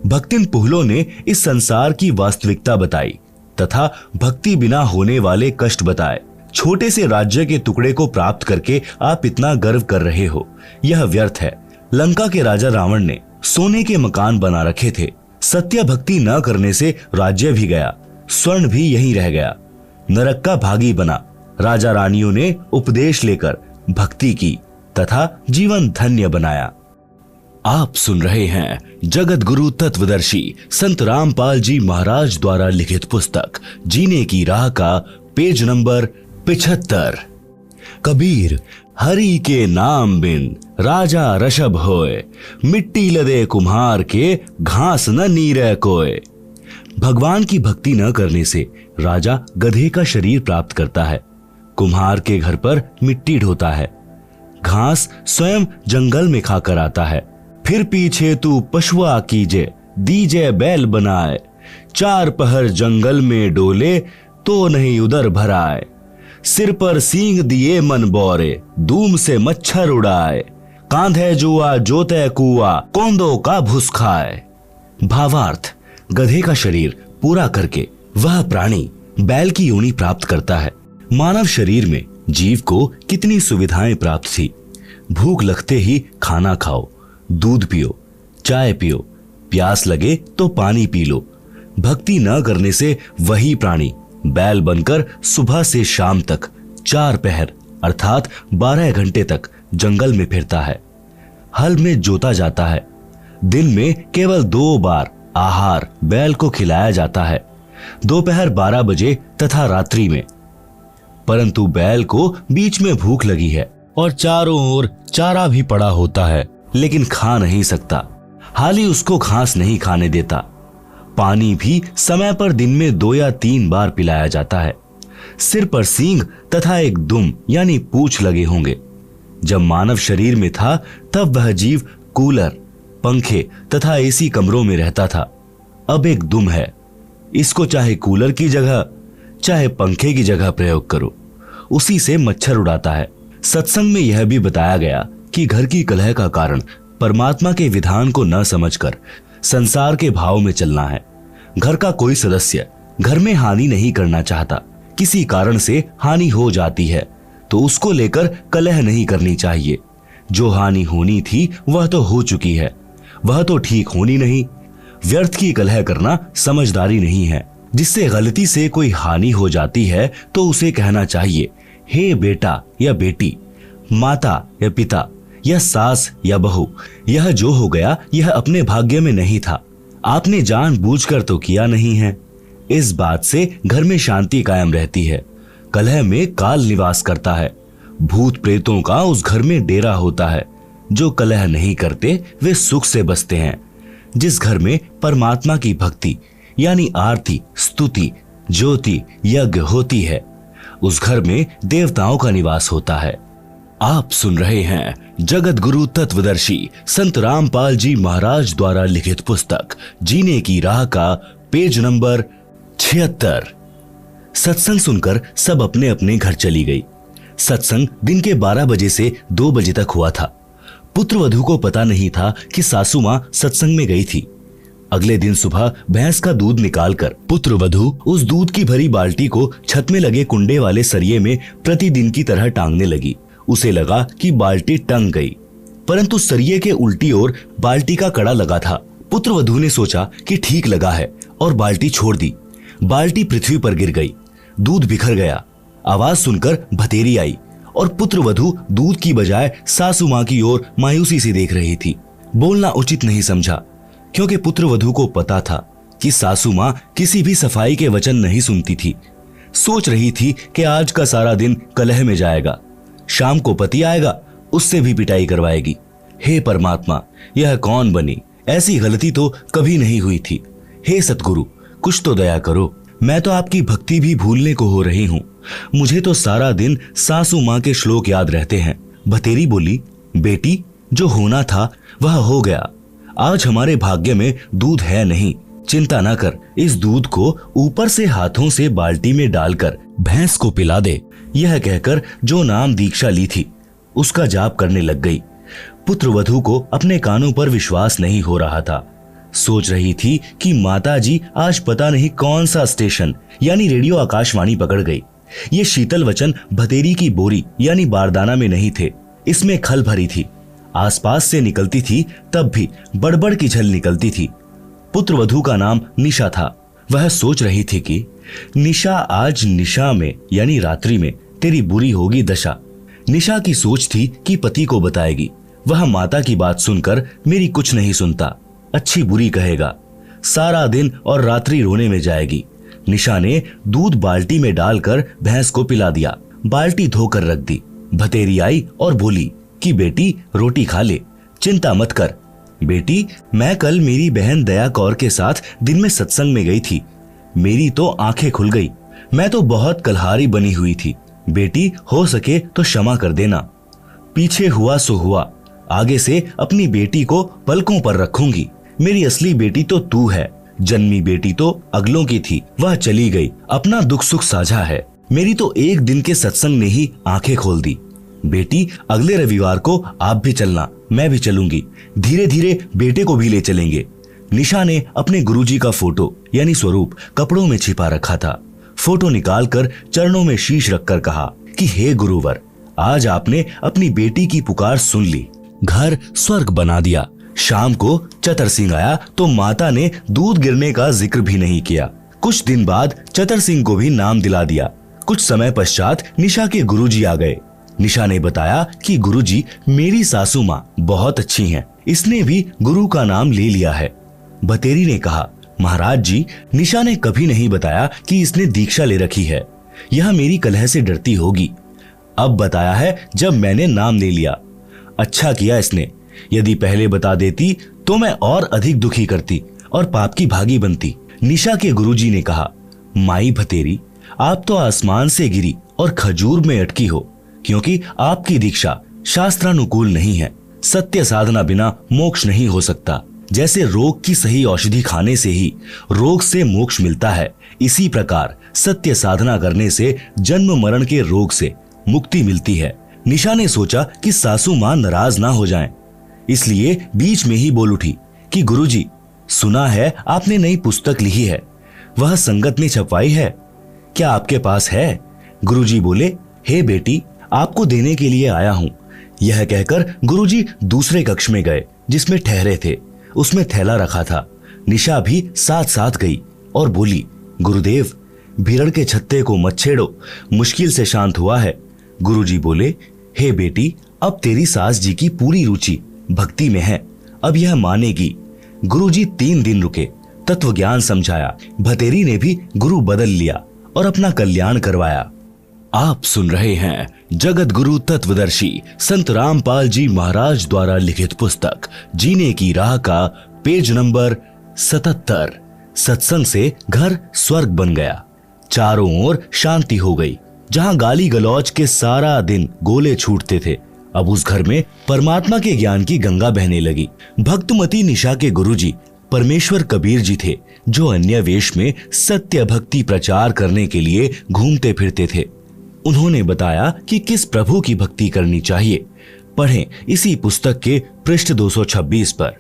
भक्तिन पुहलों ने इस संसार की वास्तविकता बताई तथा भक्ति बिना होने वाले कष्ट बताए। छोटे से राज्य के टुकड़े को प्राप्त करके आप इतना गर्व कर रहे हो, यह व्यर्थ है। लंका के राजा रावण ने सोने के मकान बना रखे थे। सत्य भक्ति न करने से राज्य भी गया, स्वर्ण भी यहीं रह गया, नरक का भागी बना। राजा रानियों ने उपदेश लेकर भक्ति की तथा जीवन धन्य बनाया। आप सुन रहे हैं जगत गुरु तत्वदर्शी संत रामपाल जी महाराज द्वारा लिखित पुस्तक जीने की राह का पेज नंबर 75। कबीर हरि के नाम बिन राजा ऋषभ होए, मिट्टी लदे कुम्हार के घास न नीरे कोय। भगवान की भक्ति न करने से राजा गधे का शरीर प्राप्त करता है, कुम्हार के घर पर मिट्टी ढोता है, घास स्वयं जंगल में खाकर आता है। फिर पीछे तू पशुआ कीजे, दीजे बैल बनाए, चार पहर जंगल में डोले तो नहीं उधर भराए। सिर पर सींग दिए मन बोरे, धूम से मच्छर उड़ाए, कांधे जुआ जोते कुआ, कोंदो का भूस खाए। भावार्थ, गधे का शरीर पूरा करके वह प्राणी बैल की योनि प्राप्त करता है। मानव शरीर में जीव को कितनी सुविधाएं प्राप्त थी। भूख लगते ही खाना खाओ, दूध पियो, चाय पियो, प्यास लगे तो पानी पी लो। भक्ति न करने से वही प्राणी बैल बनकर सुबह से शाम तक 4 पहर अर्थात 12 घंटे तक जंगल में फिरता है। हल में जोता जाता है। दिन में केवल 2 बार आहार बैल को खिलाया जाता है। दोपहर 12 बजे तथा रात्रि में। परंतु बैल को बीच में भूख लगी है और चारों ओर चारा भी पड़ा होता है, लेकिन खा नहीं सकता। हाली उसको घास नहीं खाने देता। पानी भी समय पर दिन में 2 या 3 बार पिलाया जाता है। सिर पर सींग तथा एक दुम यानी पूंछ लगे होंगे। जब मानव शरीर में था तब वह जीव कूलर, पंखे तथा एसी कमरों में रहता था। अब एक दुम है, इसको चाहे कूलर की जगह चाहे पंखे की जगह प्रयोग करो, उसी से मच्छर उड़ाता है। सत्संग में यह भी बताया गया कि घर की कलह का कारण परमात्मा के विधान को न समझकर संसार के भाव में चलना है। घर का कोई सदस्य घर में हानि नहीं करना चाहता, किसी कारण से हानि हो जाती है तो उसको लेकर कलह नहीं करनी चाहिए। जो हानि होनी थी वह तो हो चुकी है, वह तो ठीक होनी नहीं। व्यर्थ की कलह करना समझदारी नहीं है। जिससे गलती से कोई हानि हो जाती है तो उसे कहना चाहिए, हे बेटा या बेटी, माता या पिता या सास या बहू, यह जो हो गया यह अपने भाग्य में नहीं था, आपने जानबूझकर तो किया नहीं है। इस बात से घर में शांति कायम रहती है। कलह में काल निवास करता है। भूत प्रेतों का उस घर में डेरा होता है। जो कलह नहीं करते वे सुख से बसते हैं। जिस घर में परमात्मा की भक्ति यानी आरती, स्तुति, ज्योति, यज्ञ होती है, उस घर में देवताओं का निवास होता है। आप सुन रहे हैं जगत गुरु तत्वदर्शी संत रामपाल जी महाराज द्वारा लिखित पुस्तक जीने की राह का पेज नंबर 76। सत्संग सुनकर सब अपने अपने घर चली गई। सत्संग दिन के 12 बजे से 2 बजे तक हुआ था। पुत्रवधू को पता नहीं था कि सासू मां सत्संग में गई थी। अगले दिन सुबह भैंस का दूध निकालकर पुत्रवधू उस दूध की भरी बाल्टी को छत में लगे कुंडे वाले सरिये में प्रतिदिन की तरह टांगने लगी। उसे लगा कि बाल्टी टंग गई, परंतु सरिये के उल्टी ओर बाल्टी का कड़ा लगा था। पुत्रवधू ने सोचा कि ठीक लगा है और बाल्टी छोड़ दी। बाल्टी पृथ्वी पर गिर गई, दूध बिखर गया। आवाज सुनकर भतेरी आई और पुत्रवधू दूध की बजाय सासू मां की ओर मायूसी से देख रही थी। बोलना उचित नहीं समझा, क्योंकि पुत्रवधू को पता था कि सासू मां किसी भी सफाई के वचन नहीं सुनती थी। सोच रही थी कि आज का सारा दिन कलह में जाएगा, शाम को पति आएगा, उससे भी पिटाई करवाएगी। हे परमात्मा, यह कौन बनी? ऐसी गलती तो कभी नहीं हुई थी। हे सतगुरु, कुछ तो दया करो। मैं तो आपकी भक्ति भी भूलने को हो रही हूँ। मुझे तो सारा दिन सासू माँ के श्लोक याद रहते हैं। भतेरी बोली, बेटी, जो होना था वह हो गया। आज हमारे भाग्य में दूध है नहीं, चिंता ना कर। इस दूध को ऊपर से हाथों से बाल्टी में डालकर भैंस को पिला दे। यह कहकर जो नाम दीक्षा ली थी उसका जाप करने लग गई। पुत्रवधू को अपने कानों पर विश्वास नहीं हो रहा था। सोच रही थी कि माताजी आज पता नहीं कौन सा स्टेशन यानी रेडियो आकाशवाणी पकड़ गई। ये शीतल वचन भतेरी की बोरी यानी बारदाना में नहीं थे, इसमें खल भरी थी। आसपास से निकलती थी तब भी बड़बड़ की झल निकलती थी। पुत्रवधू का नाम निशा था। वह सोच रही थी कि निशा, आज निशा में यानी रात्रि में तेरी बुरी होगी दशा। निशा की सोच थी कि पति को बताएगी। वह माता की बात सुनकर मेरी कुछ नहीं सुनता, अच्छी बुरी कहेगा, सारा दिन और रात्रि रोने में जाएगी। निशा ने दूध बाल्टी में डालकर भैंस को पिला दिया। बाल्टी धोकर रख दी। भतेरी आई और बोली कि बेटी, रोटी खा ले, चिंता मत कर। बेटी, मैं कल मेरी बहन दया कौर के साथ दिन में सत्संग में गई थी। मेरी तो आंखें खुल गई। मैं तो बहुत कलहारी बनी हुई थी। बेटी, हो सके तो क्षमा कर देना। पीछे हुआ सो हुआ, आगे से अपनी बेटी को पलकों पर रखूंगी। मेरी असली बेटी तो तू है। जन्मी बेटी तो अगलों की थी, वह चली गई। अपना दुख सुख साझा है। मेरी तो एक दिन के सत्संग ने ही आंखें खोल दी। बेटी, अगले रविवार को आप भी चलना, मैं भी चलूंगी। धीरे धीरे बेटे को भी ले चलेंगे। निशा ने अपने गुरुजी का फोटो यानी स्वरूप कपड़ों में छिपा रखा था। फोटो निकालकर चरणों में शीश रखकर कहा कि हे गुरुवर, आज आपने अपनी बेटी की पुकार सुन ली, घर स्वर्ग बना दिया। शाम को चतर सिंह आया तो माता ने दूध गिरने का जिक्र भी नहीं किया। कुछ दिन बाद चतर सिंह को भी नाम दिला दिया। कुछ समय पश्चात निशा के गुरुजी आ गए। निशा ने बताया कि गुरुजी, मेरी सासू माँ बहुत अच्छी हैं, इसने भी गुरु का नाम ले लिया है। भतेरी ने कहा, महाराज जी, निशा ने कभी नहीं बताया कि इसने दीक्षा ले रखी है। यह मेरी कलह से डरती होगी। अब बताया है जब मैंने नाम ले लिया। अच्छा किया इसने। यदि पहले बता देती तो मैं और अधिक दुखी करती और पाप की भागी बनती। निशा के गुरुजी ने कहा, माई भतेरी, आप तो आसमान से गिरी और खजूर में अटकी हो, क्योंकि आपकी दीक्षा शास्त्रानुकूल नहीं है। सत्य साधना बिना मोक्ष नहीं हो सकता। जैसे रोग की सही औषधि खाने से ही रोग से मोक्ष मिलता है, इसी प्रकार सत्य साधना करने से जन्म मरण के रोग से मुक्ति मिलती है। निशा ने सोचा कि सासू मां नाराज ना हो जाएं, इसलिए बीच में ही बोल उठी कि गुरुजी, सुना है आपने नई पुस्तक लिखी है, वह संगत ने छपवाई है, क्या आपके पास है? गुरुजी बोले, हे बेटी, आपको देने के लिए आया हूं। यह कहकर गुरुजी दूसरे कक्ष में गए जिसमें ठहरे थे। उसमें थैला रखा था। निशा भी साथ साथ गई और बोली, गुरुदेव, भीड़ के छत्ते को मत छेड़ो, मुश्किल से शांत हुआ है। गुरुजी बोले, हे बेटी, अब तेरी सास जी की पूरी रुचि भक्ति में है, अब यह मानेगी। गुरुजी 3 दिन रुके, तत्व ज्ञान समझाया। भतेरी ने भी गुरु बदल लिया और अपना कल्याण करवाया। आप सुन रहे हैं जगत गुरु तत्वदर्शी संत रामपाल जी महाराज द्वारा लिखित पुस्तक जीने की राह का पेज नंबर 77। सत्संग से घर स्वर्ग बन गया। चारों ओर शांति हो गई। जहां गाली गलौज के सारा दिन गोले छूटते थे, अब उस घर में परमात्मा के ज्ञान की गंगा बहने लगी। भक्तमती निशा के गुरुजी परमेश्वर कबीर जी थे, जो अन्य वेश में सत्य भक्ति प्रचार करने के लिए घूमते फिरते थे। उन्होंने बताया कि किस प्रभु की भक्ति करनी चाहिए। पढ़ें इसी पुस्तक के पृष्ठ 226 पर।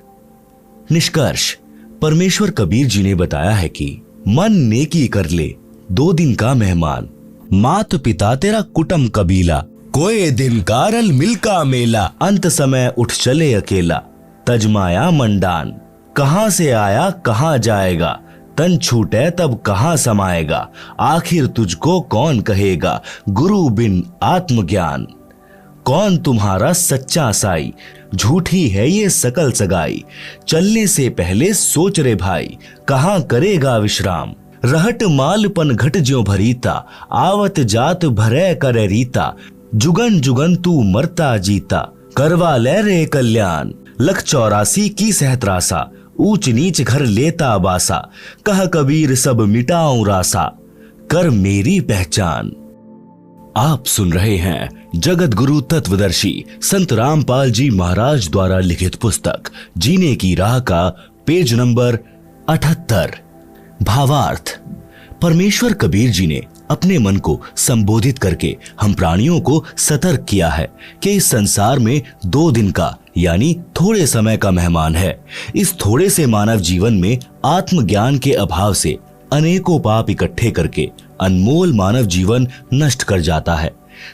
निष्कर्ष, परमेश्वर कबीर जी ने बताया है कि मन नेकी कर ले, 2 दिन का मेहमान, मात पिता तेरा कुटुंब कबीला, कोई दिन कारल मिलका मेला, अंत समय उठ चले अकेला, तजमाया मंडान, कहां से आया कहां जाएगा, तन छूटे तब कहां समाएगा, आखिर तुझको कौन कहेगा, गुरु बिन आत्मज्ञान, कौन तुम्हारा सच्चा साई, झूठी है ये सकल सगाई, चलने से पहले सोच रे भाई, कहां करेगा विश्राम, रहट मालपन घट ज्यों भरीता, आवत जात भरे करे रीता, जुगन जुगन तू मरता जीता, करवा ले रे कल्याण, लख 84 की सहत्रासा, ऊंच नीच घर लेता बासा, कह कबीर सब मिटाऊं रासा, कर मेरी पहचान। आप सुन रहे हैं जगत गुरु तत्वदर्शी संत रामपाल जी महाराज द्वारा लिखित पुस्तक जीने की राह का पेज नंबर 78। भावार्थ, परमेश्वर कबीर जी ने अपने मन को संबोधित करके हम प्राणियों को सतर्क किया है कि इस संसार में 2 दिन का यानी थोड़े समय का मेहमान है। इस थोड़े से मानव जीवन में आत्मज्ञान के अभाव से अनेकों पाप इकट्ठे करके अनमोल मानव जीवन नष्ट कर जाता है।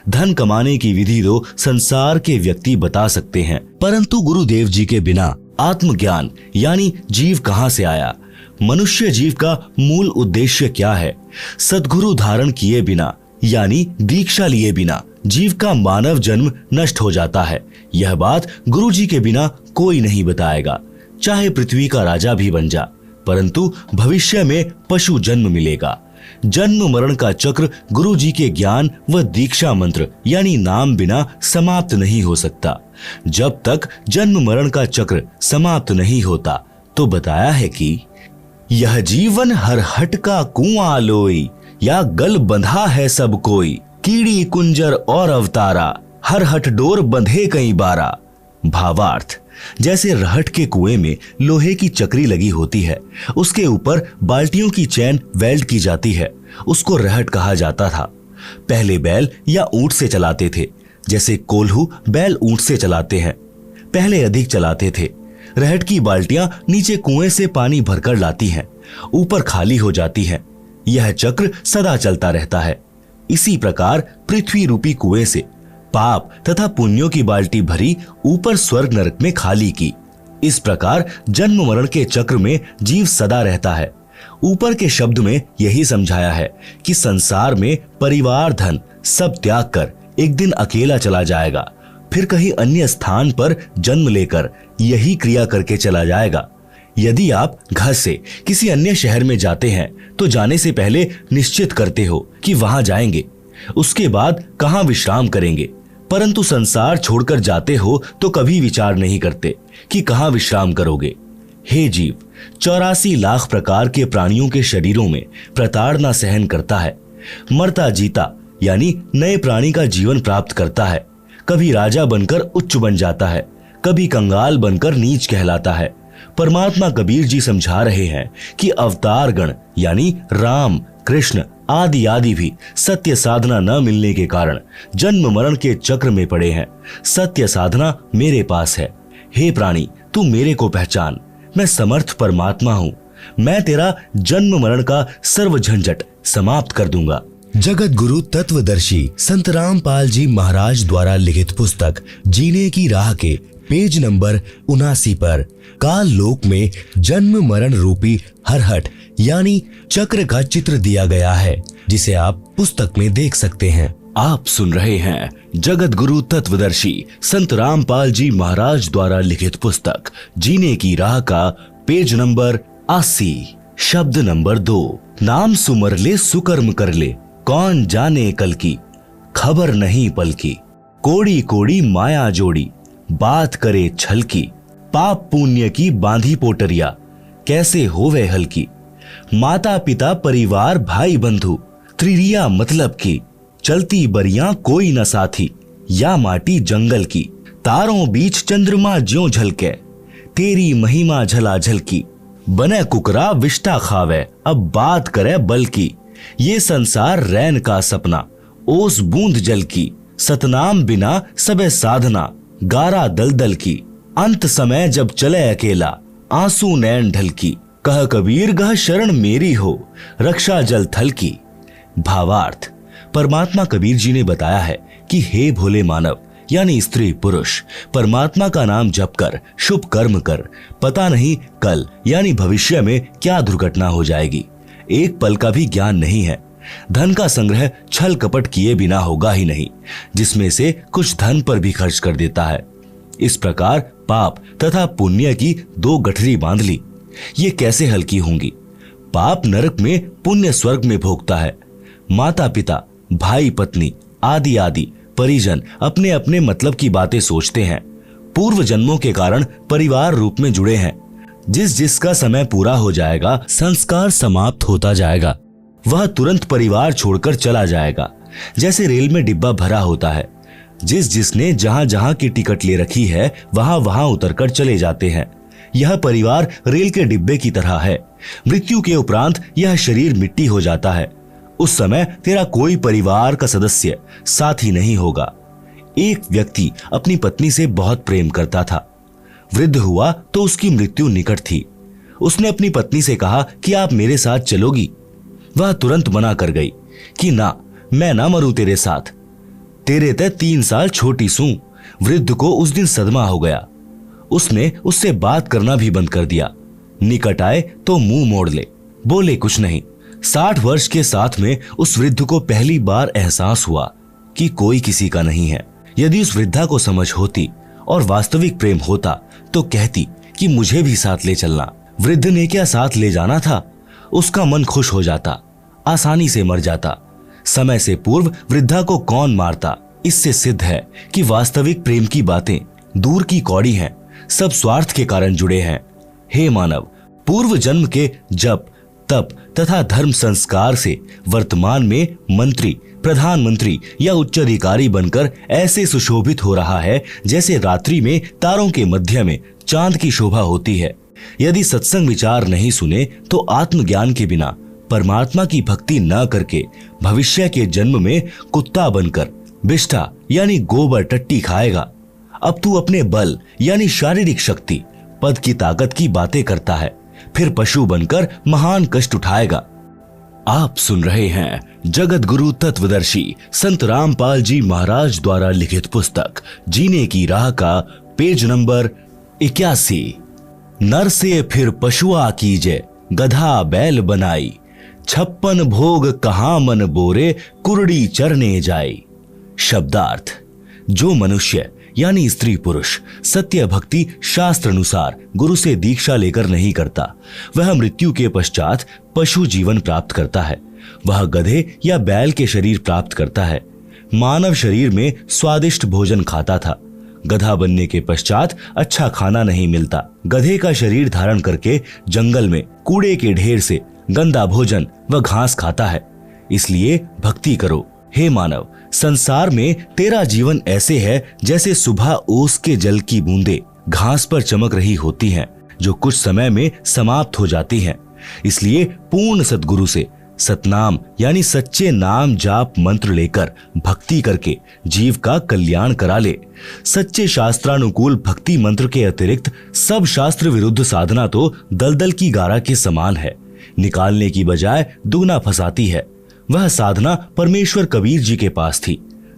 धन कमाने की विधि तो संसार के व्यक्ति बता सकते हैं, परंतु गुरुदेव जी के बिना आत्मज्ञान यानी जीव कहां से आया? मनुष्य जीव का मूल उद्देश्य क्या है? सद्गुरु धारण किए बिना यानी दीक्षा लिए बिना जीव का मानव जन्म नष्ट हो जाता है। यह बात गुरु जी के बिना कोई नहीं बताएगा। चाहे पृथ्वी का राजा भी बन जा, परंतु भविष्य में पशु जन्म मिलेगा। जन्म मरण का चक्र गुरु जी के ज्ञान व दीक्षा मंत्र यानी नाम बिना समाप्त नहीं हो सकता। जब तक जन्म मरण का चक्र समाप्त नहीं होता तो बताया है कि यह जीवन हर हट का कुआं लोई, या गल बंधा है सब कोई, कीड़ी कुंजर और अवतारा, हर हट डोर बंधे कई बारा। भावार्थ, जैसे रहट के कुएं में लोहे की चक्री लगी होती है, उसके ऊपर बाल्टियों की चैन वेल्ड की जाती है, उसको रहट कहा जाता था। पहले बैल या ऊंट से चलाते थे, जैसे कोल्हू बैल ऊंट से चलाते हैं, पहले अधिक चलाते थे। रहट की बाल्टियां नीचे कुएं से पानी भरकर लाती हैं, ऊपर खाली हो जाती हैं। यह चक्र सदा चलता रहता है। इसी प्रकार पृथ्वी रूपी कुएं से पाप तथा पुण्यों की बाल्टी भरी, ऊपर स्वर्ग नरक में खाली की। इस प्रकार जन्म मरण के चक्र में जीव सदा रहता है। ऊपर के शब्द में यही समझाया है कि संसार में परिवार धन सब त्याग कर एक दिन अकेला चला जाएगा, फिर कहीं अन्य स्थान पर जन्म लेकर यही क्रिया करके चला जाएगा। यदि आप घर से किसी अन्य शहर में जाते हैं तो जाने से पहले निश्चित करते हो कि वहां जाएंगे, उसके बाद कहां विश्राम करेंगे, परंतु संसार छोड़कर जाते हो तो कभी विचार नहीं करते कि कहां विश्राम करोगे। हे जीव, 84 लाख प्रकार के प्राणियों के शरीरों में प्रताड़ना सहन करता है, मरता जीता यानी नए प्राणी का जीवन प्राप्त करता है। कभी राजा बनकर उच्च बन जाता है, कभी कंगाल बनकर नीच कहलाता है। परमात्मा कबीर जी समझा रहे हैं कि अवतार गण यानी राम, कृष्ण आदि आदि भी सत्य साधना न मिलने के कारण जन्म मरण के चक्र में पड़े हैं। सत्य साधना मेरे पास है। हे प्राणी, तू मेरे को पहचान। मैं समर्थ परमात्मा हूँ। मैं तेरा जन्म मरण का सर्व झंझट समाप्त कर दूंगा। जगत गुरु तत्वदर्शी संत रामपाल जी महाराज द्वारा लिखित पुस्तक जीने की राह के पेज नंबर 79 पर काल लोक में जन्म मरण रूपी हरहट यानी चक्र का चित्र दिया गया है, जिसे आप पुस्तक में देख सकते हैं। आप सुन रहे हैं जगत गुरु तत्वदर्शी संत रामपाल जी महाराज द्वारा लिखित पुस्तक जीने की राह का पेज नंबर 80, शब्द नंबर 2। नाम सुमर ले सुकर्म कर ले, कौन जाने कल की, खबर नहीं पल की। कोड़ी कोड़ी माया जोड़ी, बात करे छल की। पाप पुण्य की बांधी पोटरिया, कैसे होवे हल्की। माता पिता परिवार भाई बंधु, त्रिरिया मतलब की। चलती बरियां कोई न साथी, या माटी जंगल की। तारों बीच चंद्रमा ज्यों झलके, तेरी महिमा झला झलकी। बने कुकरा विष्टा खावे, अब बात करे बल की। ये संसार रैन का सपना, ओस बूंद जल की। सतनाम बिना सबे साधना, गारा दलदल की। अंत समय जब चले अकेला, आंसू नैन ढल की। कह कबीर गह शरण मेरी हो, रक्षा जल थल की। भावार्थ, परमात्मा कबीर जी ने बताया है कि हे भोले मानव यानी स्त्री पुरुष, परमात्मा का नाम जप कर शुभ कर्म कर। पता नहीं कल यानी भविष्य में क्या दुर्घटना हो जाएगी। एक पल का भी ज्ञान नहीं है। धन का संग्रह छल कपट किए बिना होगा ही नहीं, जिसमें से कुछ धन पर भी खर्च कर देता है। इस प्रकार पाप तथा पुण्य की 2 गठरी बांध ली। ये कैसे हल्की होंगी। पाप नरक में, पुण्य स्वर्ग में भोगता है। माता पिता, भाई पत्नी आदि आदि परिजन अपने अपने मतलब की बातें सोचते हैं। पूर्व जन्मों के कारण परिवार रूप में जुड़े हैं। जिस जिसका समय पूरा हो जाएगा, संस्कार समाप्त होता जाएगा, वह तुरंत परिवार छोड़कर चला जाएगा। जैसे रेल में डिब्बा भरा होता है, जिस जिसने जहां जहां की टिकट ले रखी है वहां वहां उतरकर चले जाते हैं। यह परिवार रेल के डिब्बे की तरह है। मृत्यु के उपरांत यह शरीर मिट्टी हो जाता है। उस समय तेरा कोई परिवार का सदस्य साथी नहीं होगा। एक व्यक्ति अपनी पत्नी से बहुत प्रेम करता था। वृद्ध हुआ तो उसकी मृत्यु निकट थी। उसने अपनी पत्नी से कहा कि आप मेरे साथ चलोगी। वह तुरंत मना कर गई कि ना, मैं ना मरूं तेरे साथ, तेरे ते 3 साल छोटी सूं। वृद्ध को उस दिन सदमा हो गया। उसने उससे बात करना भी बंद कर दिया। निकट आए तो मुंह मोड़ ले, बोले कुछ नहीं। 60 वर्ष के साथ में उस वृद्ध को पहली बार एहसास हुआ कि कोई किसी का नहीं है। यदि उस वृद्धा को समझ होती और वास्तविक प्रेम होता तो कहती कि मुझे भी साथ ले चलना। वृद्ध ने क्या साथ ले जाना था, उसका मन खुश हो जाता, आसानी से मर जाता। समय से पूर्व वृद्धा को कौन मारता। इससे सिद्ध है कि वास्तविक प्रेम की बातें दूर की कौड़ी हैं, सब स्वार्थ के कारण जुड़े हैं। हे मानव, पूर्व जन्म के जप तप तथा धर्म संस्कार से वर्तमान में मंत्री, प्रधानमंत्री या उच्च अधिकारी बनकर ऐसे सुशोभित हो रहा है जैसे रात्रि में तारों के मध्य में चांद की शोभा होती है। यदि सत्संग विचार नहीं सुने तो आत्मज्ञान के बिना, परमात्मा की भक्ति न करके भविष्य के जन्म में कुत्ता बनकर बिष्ठा यानी गोबर टट्टी खाएगा। अब तू अपने बल यानी शारीरिक शक्ति, पद की ताकत की बातें करता है, फिर पशु बनकर महान कष्ट उठाएगा। आप सुन रहे हैं जगत गुरु तत्वदर्शी संत रामपाल जी महाराज द्वारा लिखित पुस्तक जीने की राह का पेज नंबर 81। नर से फिर पशुआ कीजे, गधा बैल बनाई। 56 भोग कहाँ मन बोरे, कुरड़ी चरने जाई। शब्दार्थ, जो मनुष्य यानी स्त्री पुरुष सत्य भक्ति शास्त्र अनुसार गुरु से दीक्षा लेकर नहीं करता, वह मृत्यु के पश्चात पशु जीवन प्राप्त करता है। वह गधे या बैल के शरीर प्राप्त करता है। मानव शरीर में स्वादिष्ट भोजन खाता था। गधा बनने के पश्चात अच्छा खाना नहीं मिलता। गधे का शरीर धारण करके जंगल में कूड़े के ढेर से गंदा भोजन व घास खाता है। इसलिए भक्ति करो। हे मानव, संसार में तेरा जीवन ऐसे है जैसे सुबह ओस के जल की बूंदें घास पर चमक रही होती हैं, जो कुछ समय में समाप्त हो जाती हैं। इसलिए पूर्ण सद्गुरु से सतनाम यानी सच्चे नाम जाप मंत्र लेकर भक्ति करके जीव का कल्याण करा ले। सच्चे शास्त्रानुकूल भक्ति मंत्र के अतिरिक्त सब शास्त्र विरुद्ध साधना तो दलदल की गारा के समान है, निकालने की बजाय दुगना फंसाती है। वह साधना परमेश्वर कबीर जी के पास थी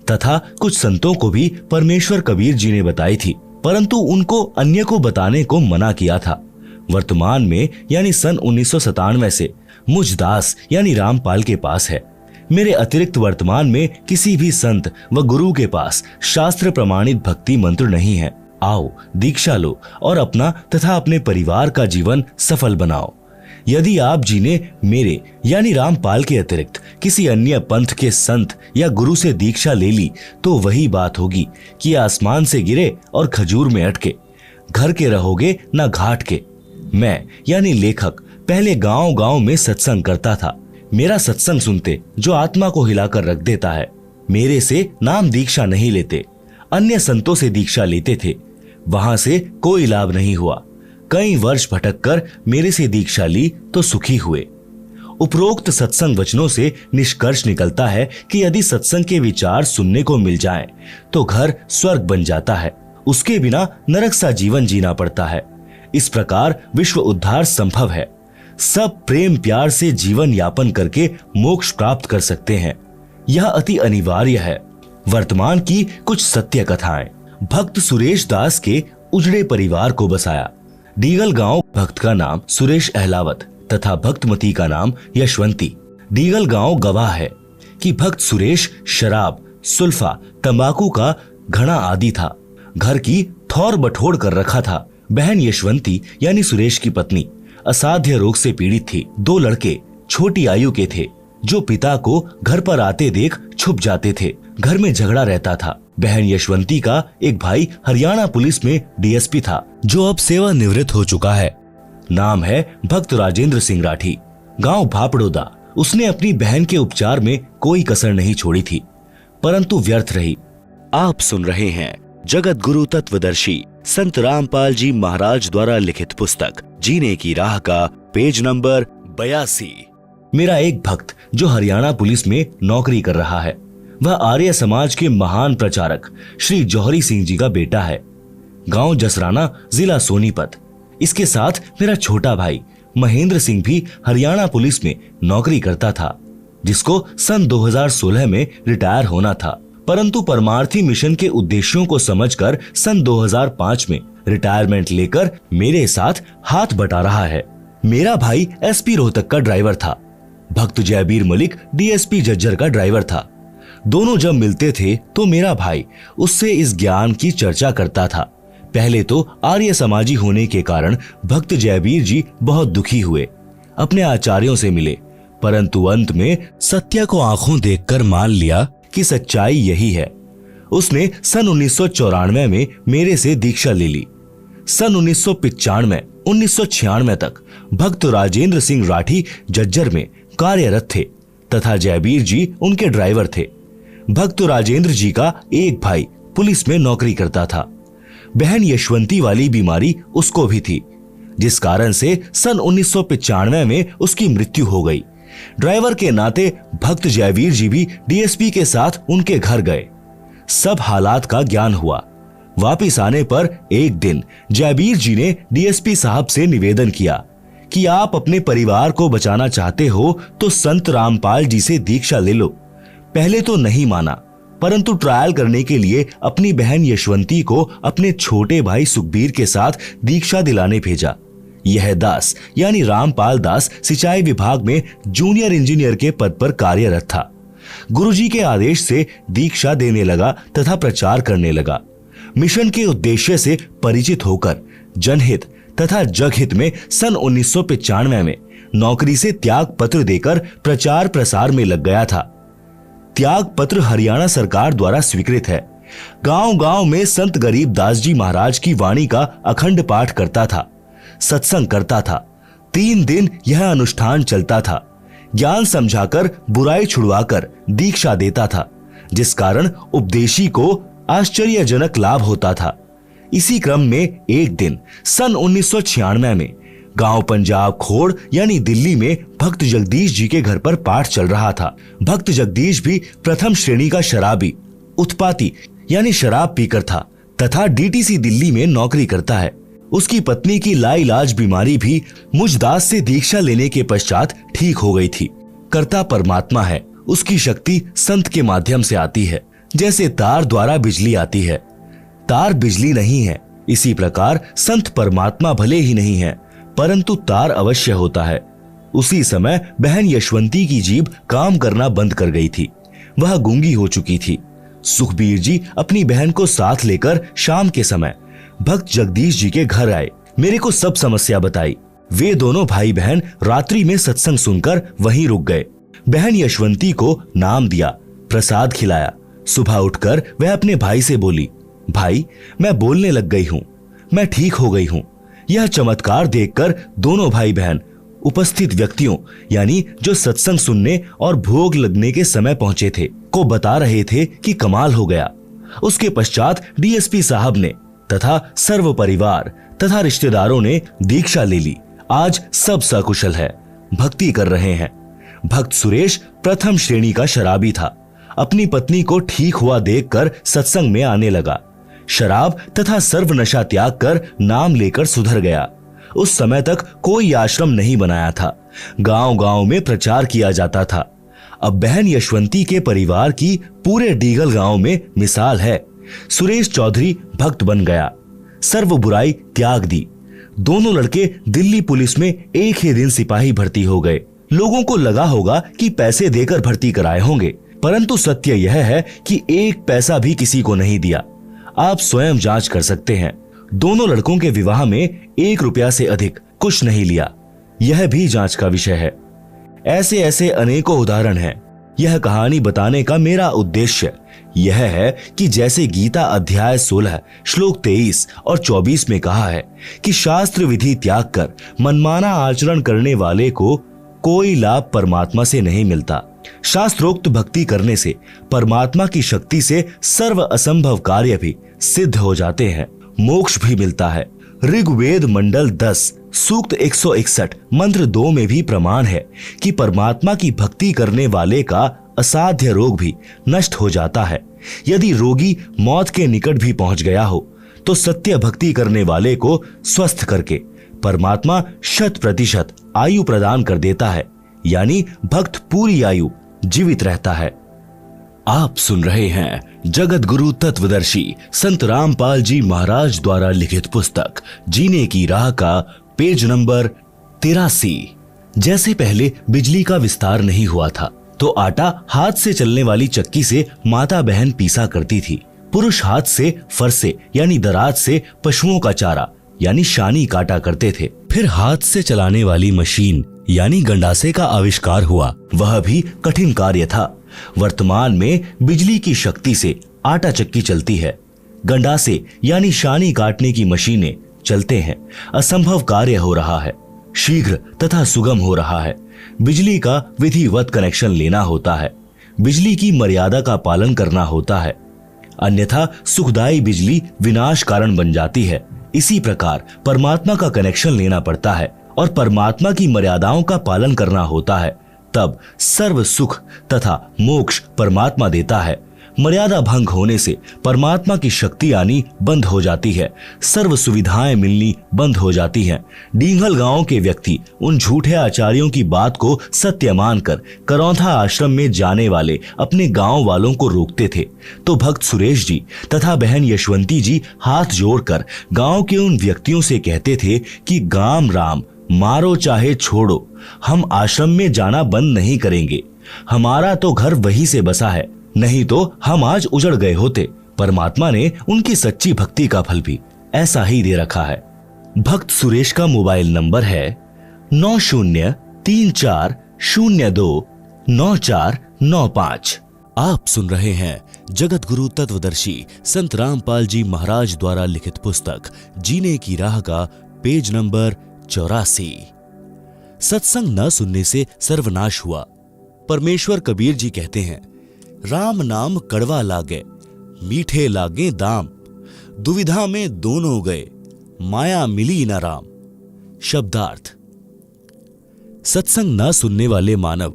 तथा कुछ संतों को भी परमेश्वर कबीर जी ने बताई थी, परंतु उनको अन्य को बताने को मना किया था। वर्तमान में यानी सन 1997 से मुझ दास यानी रामपाल के पास है। मेरे अतिरिक्त वर्तमान में किसी भी संत व गुरु के पास शास्त्र प्रमाणित भक्ति मंत्र नहीं है। आओ दीक्षा लो और अपना तथा अपने परिवार का जीवन सफल बनाओ। यदि आप जी ने मेरे यानी रामपाल के अतिरिक्त किसी अन्य पंथ के संत या गुरु से दीक्षा ले ली तो वही बात होगी कि आसमान से गिरे और खजूर में अटके। घर के रहोगे ना घाट के। मैं यानी लेखक पहले गांव गांव में सत्संग करता था। मेरा सत्संग सुनते जो आत्मा को हिलाकर रख देता है। मेरे से नाम दीक्षा नहीं लेते, अन्य संतों से दीक्षा लेते थे। वहां से कोई लाभ नहीं हुआ। कई वर्ष भटककर मेरे से दीक्षा ली तो सुखी हुए। उपरोक्त सत्संग वचनों से निष्कर्ष निकलता है कि यदि सत्संग के विचार सुनने को मिल जाएं, तो घर स्वर्ग बन जाता है। उसके बिना नरक सा जीवन जीना पड़ता है। इस प्रकार विश्व उद्धार संभव है। सब प्रेम प्यार से जीवन यापन करके मोक्ष प्राप्त कर सकते हैं। यह अति अनिवार्य है। वर्तमान की कुछ सत्य कथाएं। भक्त सुरेश दास के उजड़े परिवार को बसाया। डीगल गांव भक्त का नाम सुरेश अहलावत तथा भक्तमती का नाम यशवंती। डीगल गांव गवाह है कि भक्त सुरेश शराब, सुल्फा, तंबाकू का घड़ा आदि था। घर की थौर बटोर कर रखा था। बहन यशवंती यानी सुरेश की पत्नी असाध्य रोग से पीड़ित थी। 2 लड़के छोटी आयु के थे जो पिता को घर पर आते देख छुप जाते थे। घर में झगड़ा रहता था। बहन यशवंती का एक भाई हरियाणा पुलिस में डीएसपी था, जो अब सेवानिवृत्त हो चुका है। नाम है भक्त राजेंद्र सिंह राठी, गांव भापड़ोदा। उसने अपनी बहन के उपचार में कोई कसर नहीं छोड़ी थी, परंतु व्यर्थ रही। आप सुन रहे हैं जगत गुरु तत्वदर्शी संत रामपाल जी महाराज द्वारा लिखित पुस्तक जीने की राह का पेज नंबर 82। मेरा एक भक्त जो हरियाणा पुलिस में नौकरी कर रहा है, वह आर्य समाज के महान प्रचारक श्री जौहरी सिंह जी का बेटा है। गांव जसराना, जिला सोनीपत। इसके साथ मेरा छोटा भाई महेंद्र सिंह भी हरियाणा पुलिस में नौकरी करता था, जिसको सन 2016 में रिटायर होना था, परंतु परमार्थी मिशन के उद्देश्यों को समझकर सन 2005 में रिटायरमेंट लेकर मेरे साथ हाथ बटा रहा है। मेरा भाई एसपी रोहतक का ड्राइवर था। भक्त जयबीर मलिक डीएसपी जज्जर का ड्राइवर था। दोनों जब मिलते थे तो मेरा भाई उससे इस ज्ञान की चर्चा करता था। पहले तो आर्य समाजी होने के कारण भक्त जयबीर जी बहुत दुखी हुए, अपने आचार्यों से मिले, परंतु अंत में सत्य को आंखों देखकर मान लिया कि सच्चाई यही है। उसने सन 1994 में मेरे से दीक्षा ले ली। सन 1995, 1996 तक भक्त राजेंद्र सिंह राठी जज्जर में कार्यरत थे तथा जयबीर जी उनके ड्राइवर थे। भक्त राजेंद्र जी का एक भाई पुलिस में नौकरी करता था। बहन यशवंती वाली बीमारी उसको भी थी, जिस कारण से सन 1995 में उसकी मृत्यु हो गई। ड्राइवर के नाते भक्त जयवीर जी भी डीएसपी के साथ उनके घर गए। सब हालात का ज्ञान हुआ। वापिस आने पर एक दिन जयवीर जी ने डीएसपी साहब से निवेदन किया कि आप अपने परिवार को बचाना चाहते हो तो संत रामपाल जी से दीक्षा ले लो। पहले तो नहीं माना, परंतु ट्रायल करने के लिए अपनी बहन यशवंती को अपने छोटे भाई सुखबीर के साथ दीक्षा दिलाने भेजा। यह दास यानी रामपाल दास सिंचाई विभाग में जूनियर इंजीनियर के पद पर कार्यरत था। गुरुजी के आदेश से दीक्षा देने लगा तथा प्रचार करने लगा। मिशन के उद्देश्य से परिचित होकर जनहित तथा जगहित में सन 1995 में नौकरी से त्याग पत्र देकर प्रचार प्रसार में लग गया था। त्याग पत्र हरियाणा सरकार द्वारा स्वीकृत है। गांव-गांव में संत गरीब दास जी महाराज की वाणी का अखंड पाठ करता था, सत्संग करता था। 3 दिन यह अनुष्ठान चलता था। ज्ञान समझाकर बुराई छुड़वाकर दीक्षा देता था, जिस कारण उपदेशी को आश्चर्यजनक लाभ होता था। इसी क्रम में एक दिन सन 1996 में गांव पंजाब खोड़ यानी दिल्ली में भक्त जगदीश जी के घर पर पाठ चल रहा था। भक्त जगदीश भी प्रथम श्रेणी का शराबी, उत्पाती यानी शराब पीकर था तथा डीटीसी दिल्ली में नौकरी करता है। उसकी पत्नी की लाइलाज बीमारी भी मुझ दास से दीक्षा लेने के पश्चात ठीक हो गई थी। कर्ता परमात्मा है, उसकी शक्ति संत के माध्यम से आती है, जैसे तार द्वारा बिजली आती है। तार बिजली नहीं है, इसी प्रकार संत परमात्मा भले ही नहीं है, परंतु तार अवश्य होता है। उसी समय बहन यशवंती की जीभ काम करना बंद कर गई थी। वह गूंगी हो चुकी थी। सुखबीर जी अपनी बहन को साथ लेकर शाम के समय भक्त जगदीश जी के घर आए। मेरे को सब समस्या बताई। वे दोनों भाई बहन रात्रि में सत्संग सुनकर वहीं रुक गए। बहन यशवंती को नाम दिया, प्रसाद खिलाया। सुबह उठकर वह अपने भाई से बोली, भाई मैं बोलने लग गई हूँ, मैं ठीक हो गई हूँ। यह चमत्कार देखकर दोनों भाई बहन उपस्थित व्यक्तियों यानी जो सत्संग सुनने और भोग लगने के समय पहुंचे थे को बता रहे थे कि कमाल हो गया। उसके पश्चात डीएसपी साहब ने तथा सर्व परिवार तथा रिश्तेदारों ने दीक्षा ले ली। आज सब सकुशल है, भक्ति कर रहे हैं। भक्त सुरेश प्रथम श्रेणी का शराबी था। अपनी पत्नी को ठीक हुआ देखकर सत्संग में आने लगा। शराब तथा सर्व नशा त्याग कर नाम लेकर सुधर गया। उस समय तक कोई आश्रम नहीं बनाया था। गांव-गांव में प्रचार किया जाता था। अब बहन यशवंती के परिवार की पूरे डीगल गांव में मिसाल है। सुरेश चौधरी भक्त बन गया, सर्व बुराई त्याग दी। दोनों लड़के दिल्ली पुलिस में एक ही दिन सिपाही भर्ती हो गए। लोगों को लगा होगा कि पैसे देकर भर्ती कराए होंगे, परंतु सत्य यह है कि एक पैसा भी किसी को नहीं दिया। आप स्वयं जांच कर सकते हैं। दोनों लड़कों के विवाह में 1 रुपया से अधिक कुछ नहीं लिया। यह भी जांच का विषय है। ऐसे ऐसे अनेकों उदाहरण हैं। यह कहानी बताने का मेरा उद्देश्य यह है कि जैसे गीता अध्याय 16 श्लोक 23 और 24 में कहा है कि शास्त्र विधि त्याग कर मनमाना आचरण करने वाले को कोई लाभ परमात्मा से नहीं मिलता। शास्त्रोक्त भक्ति करने से परमात्मा की शक्ति से सर्व असंभव कार्य भी सिद्ध हो जाते हैं, मोक्ष भी मिलता है। ऋग्वेद मंडल 10 सूक्त 161 मंत्र 2 में भी प्रमाण है कि परमात्मा की भक्ति करने वाले का असाध्य रोग भी नष्ट हो जाता है। यदि रोगी मौत के निकट भी पहुंच गया हो तो सत्य भक्ति करने वाले को स्वस्थ करके परमात्मा 100% आयु प्रदान कर देता है, यानी भक्त पूरी आयु जीवित रहता है। आप सुन रहे हैं जगत गुरु तत्वदर्शी संत रामपाल जी महाराज द्वारा लिखित पुस्तक जीने की राह का पेज नंबर 83। जैसे पहले बिजली का विस्तार नहीं हुआ था तो आटा हाथ से चलने वाली चक्की से माता बहन पीसा करती थी। पुरुष हाथ से फरसे यानी दराज से पशुओं का चारा यानी शानी काटा करते थे। फिर हाथ से चलाने वाली मशीन यानी गंडासे का आविष्कार हुआ। वह भी कठिन कार्य था। वर्तमान में बिजली की शक्ति से आटा चक्की चलती है। गंडासे यानी शानी काटने की मशीनें चलते हैं। असंभव कार्य हो रहा है, शीघ्र तथा सुगम हो रहा है। बिजली का विधिवत कनेक्शन लेना होता है, बिजली की मर्यादा का पालन करना होता है, अन्यथा सुखदायी बिजली विनाश कारण बन जाती है। इसी प्रकार परमात्मा का कनेक्शन लेना पड़ता है और परमात्मा की मर्यादाओं का पालन करना होता है, तब सर्व सुख तथा मोक्ष परमात्मा देता है। मर्यादा भंग होने से परमात्मा की शक्ति आनी बंद हो जाती है, सर्व सुविधाएं मिलनी बंद हो जाती हैं। डींगल गांव के व्यक्ति उन झूठे आचार्यों की बात को सत्य मानकर करौंथा आश्रम में जाने वाले अपने गांव वालों को रोकते थे, तो भक्त सुरेश जी तथा बहन यशवंती जी हाथ जोड़कर गांव के उन व्यक्तियों से कहते थे कि गाम राम मारो चाहे छोड़ो, हम आश्रम में जाना बंद नहीं करेंगे। हमारा तो घर वहीं से बसा है, नहीं तो हम आज उजड़ गए होते। परमात्मा ने उनकी सच्ची भक्ति का फल भी ऐसा ही दे रखा है। भक्त सुरेश का मोबाइल नंबर है 9034029495। आप सुन रहे हैं जगत गुरु तत्वदर्शी संत रामपाल जी महाराज द्वारा लिखित पुस्तक जीने की राह का पेज नंबर 84। सत्संग न सुनने से सर्वनाश हुआ। परमेश्वर कबीर जी कहते हैं, राम नाम कड़वा लागे, मीठे लागे दाम, दुविधा में दोनों गए, माया मिली न राम। शब्दार्थ। सत्संग न सुनने वाले मानव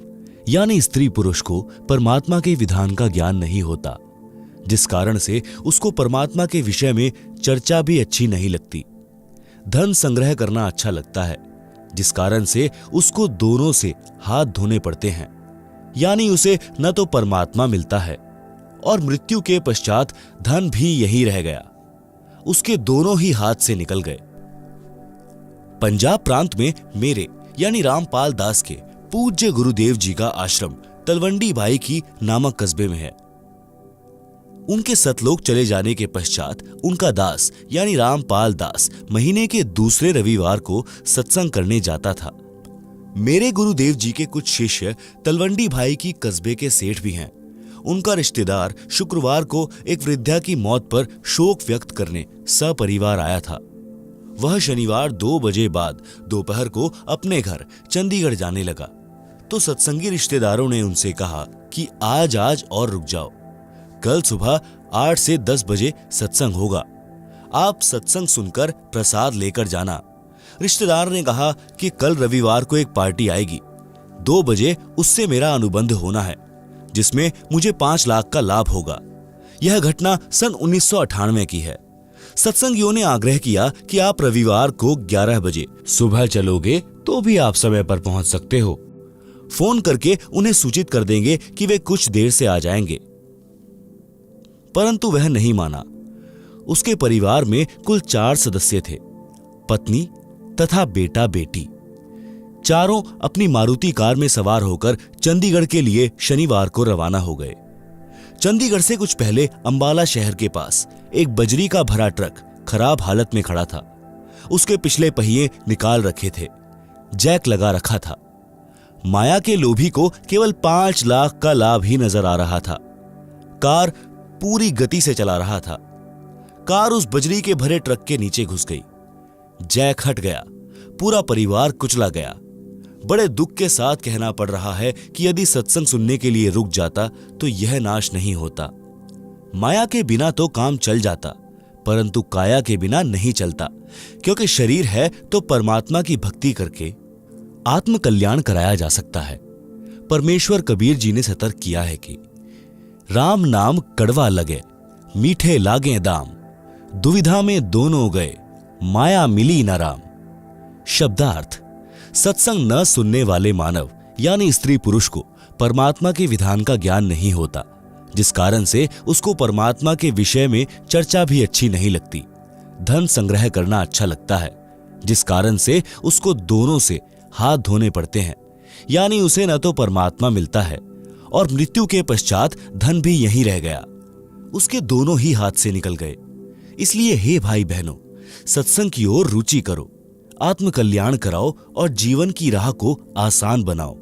यानी स्त्री पुरुष को परमात्मा के विधान का ज्ञान नहीं होता, जिस कारण से उसको परमात्मा के विषय में चर्चा भी अच्छी नहीं लगती। धन संग्रह करना अच्छा लगता है, जिस कारण से उसको दोनों से हाथ धोने पड़ते हैं, यानी उसे न तो परमात्मा मिलता है और मृत्यु के पश्चात धन भी यही रह गया, उसके दोनों ही हाथ से निकल गए। पंजाब प्रांत में मेरे यानी रामपाल दास के पूज्य गुरुदेव जी का आश्रम तलवंडी भाई की नामक कस्बे में है। उनके सतलोक चले जाने के पश्चात उनका दास यानी रामपाल दास महीने के दूसरे रविवार को सत्संग करने जाता था। मेरे गुरुदेव जी के कुछ शिष्य तलवंडी भाई की कस्बे के सेठ भी हैं। उनका रिश्तेदार शुक्रवार को एक वृद्धा की मौत पर शोक व्यक्त करने सपरिवार आया था। वह शनिवार 2 बजे बाद दोपहर को अपने घर चंडीगढ़ जाने लगा, तो सत्संगी रिश्तेदारों ने उनसे कहा कि आज और रुक जाओ, कल सुबह 8 से 10 बजे सत्संग होगा, आप सत्संग सुनकर प्रसाद लेकर जाना। रिश्तेदार ने कहा कि कल रविवार को एक पार्टी आएगी, 2 बजे उससे मेरा अनुबंध होना है, जिसमें मुझे 5 लाख का लाभ होगा। यह घटना सन 1998 की है। सत्संगियों ने आग्रह किया कि आप रविवार को 11 बजे सुबह चलोगे तो भी आप समय पर पहुंच सकते हो। फोन करके उन्हें सूचित कर देंगे कि वे कुछ देर से आ जाएंगे। परंतु वह नहीं माना। उसके परिवार में कुल 4 सदस्य थे, पत्नी तथा बेटा बेटी। चारों अपनी मारुति कार में सवार होकर चंडीगढ़ के लिए शनिवार को रवाना हो गए। चंडीगढ़ से कुछ पहले अंबाला शहर के पास एक बजरी का भरा ट्रक खराब हालत में खड़ा था। उसके पिछले पहिए निकाल रखे थे, जैक लगा रखा था। माया के लोभी को केवल 5 लाख का लाभ ही नजर आ रहा था। कार पूरी गति से चला रहा था। कार उस बजरी के भरे ट्रक के नीचे घुस गई। जैक हट गया, पूरा परिवार कुचला गया। बड़े दुख के साथ कहना पड़ रहा है कि यदि सत्संग सुनने के लिए रुक जाता तो यह नाश नहीं होता। माया के बिना तो काम चल जाता, परंतु काया के बिना नहीं चलता, क्योंकि शरीर है तो परमात्मा की भक्ति करके आत्म कल्याण कराया जा सकता है। परमेश्वर कबीर जी ने सतर्क किया है कि राम नाम कड़वा लगे, मीठे लागे दाम, दुविधा में दोनों गए, माया मिली न राम। शब्दार्थ। सत्संग न सुनने वाले मानव यानी स्त्री पुरुष को परमात्मा के विधान का ज्ञान नहीं होता, जिस कारण से उसको परमात्मा के विषय में चर्चा भी अच्छी नहीं लगती। धन संग्रह करना अच्छा लगता है, जिस कारण से उसको दोनों से हाथ धोने पड़ते हैं, यानी उसे न तो परमात्मा मिलता है और मृत्यु के पश्चात धन भी यहीं रह गया, उसके दोनों ही हाथ से निकल गए। इसलिए हे भाई बहनों, सत्संग की ओर रुचि करो, आत्म कल्याण कराओ और जीवन की राह को आसान बनाओ।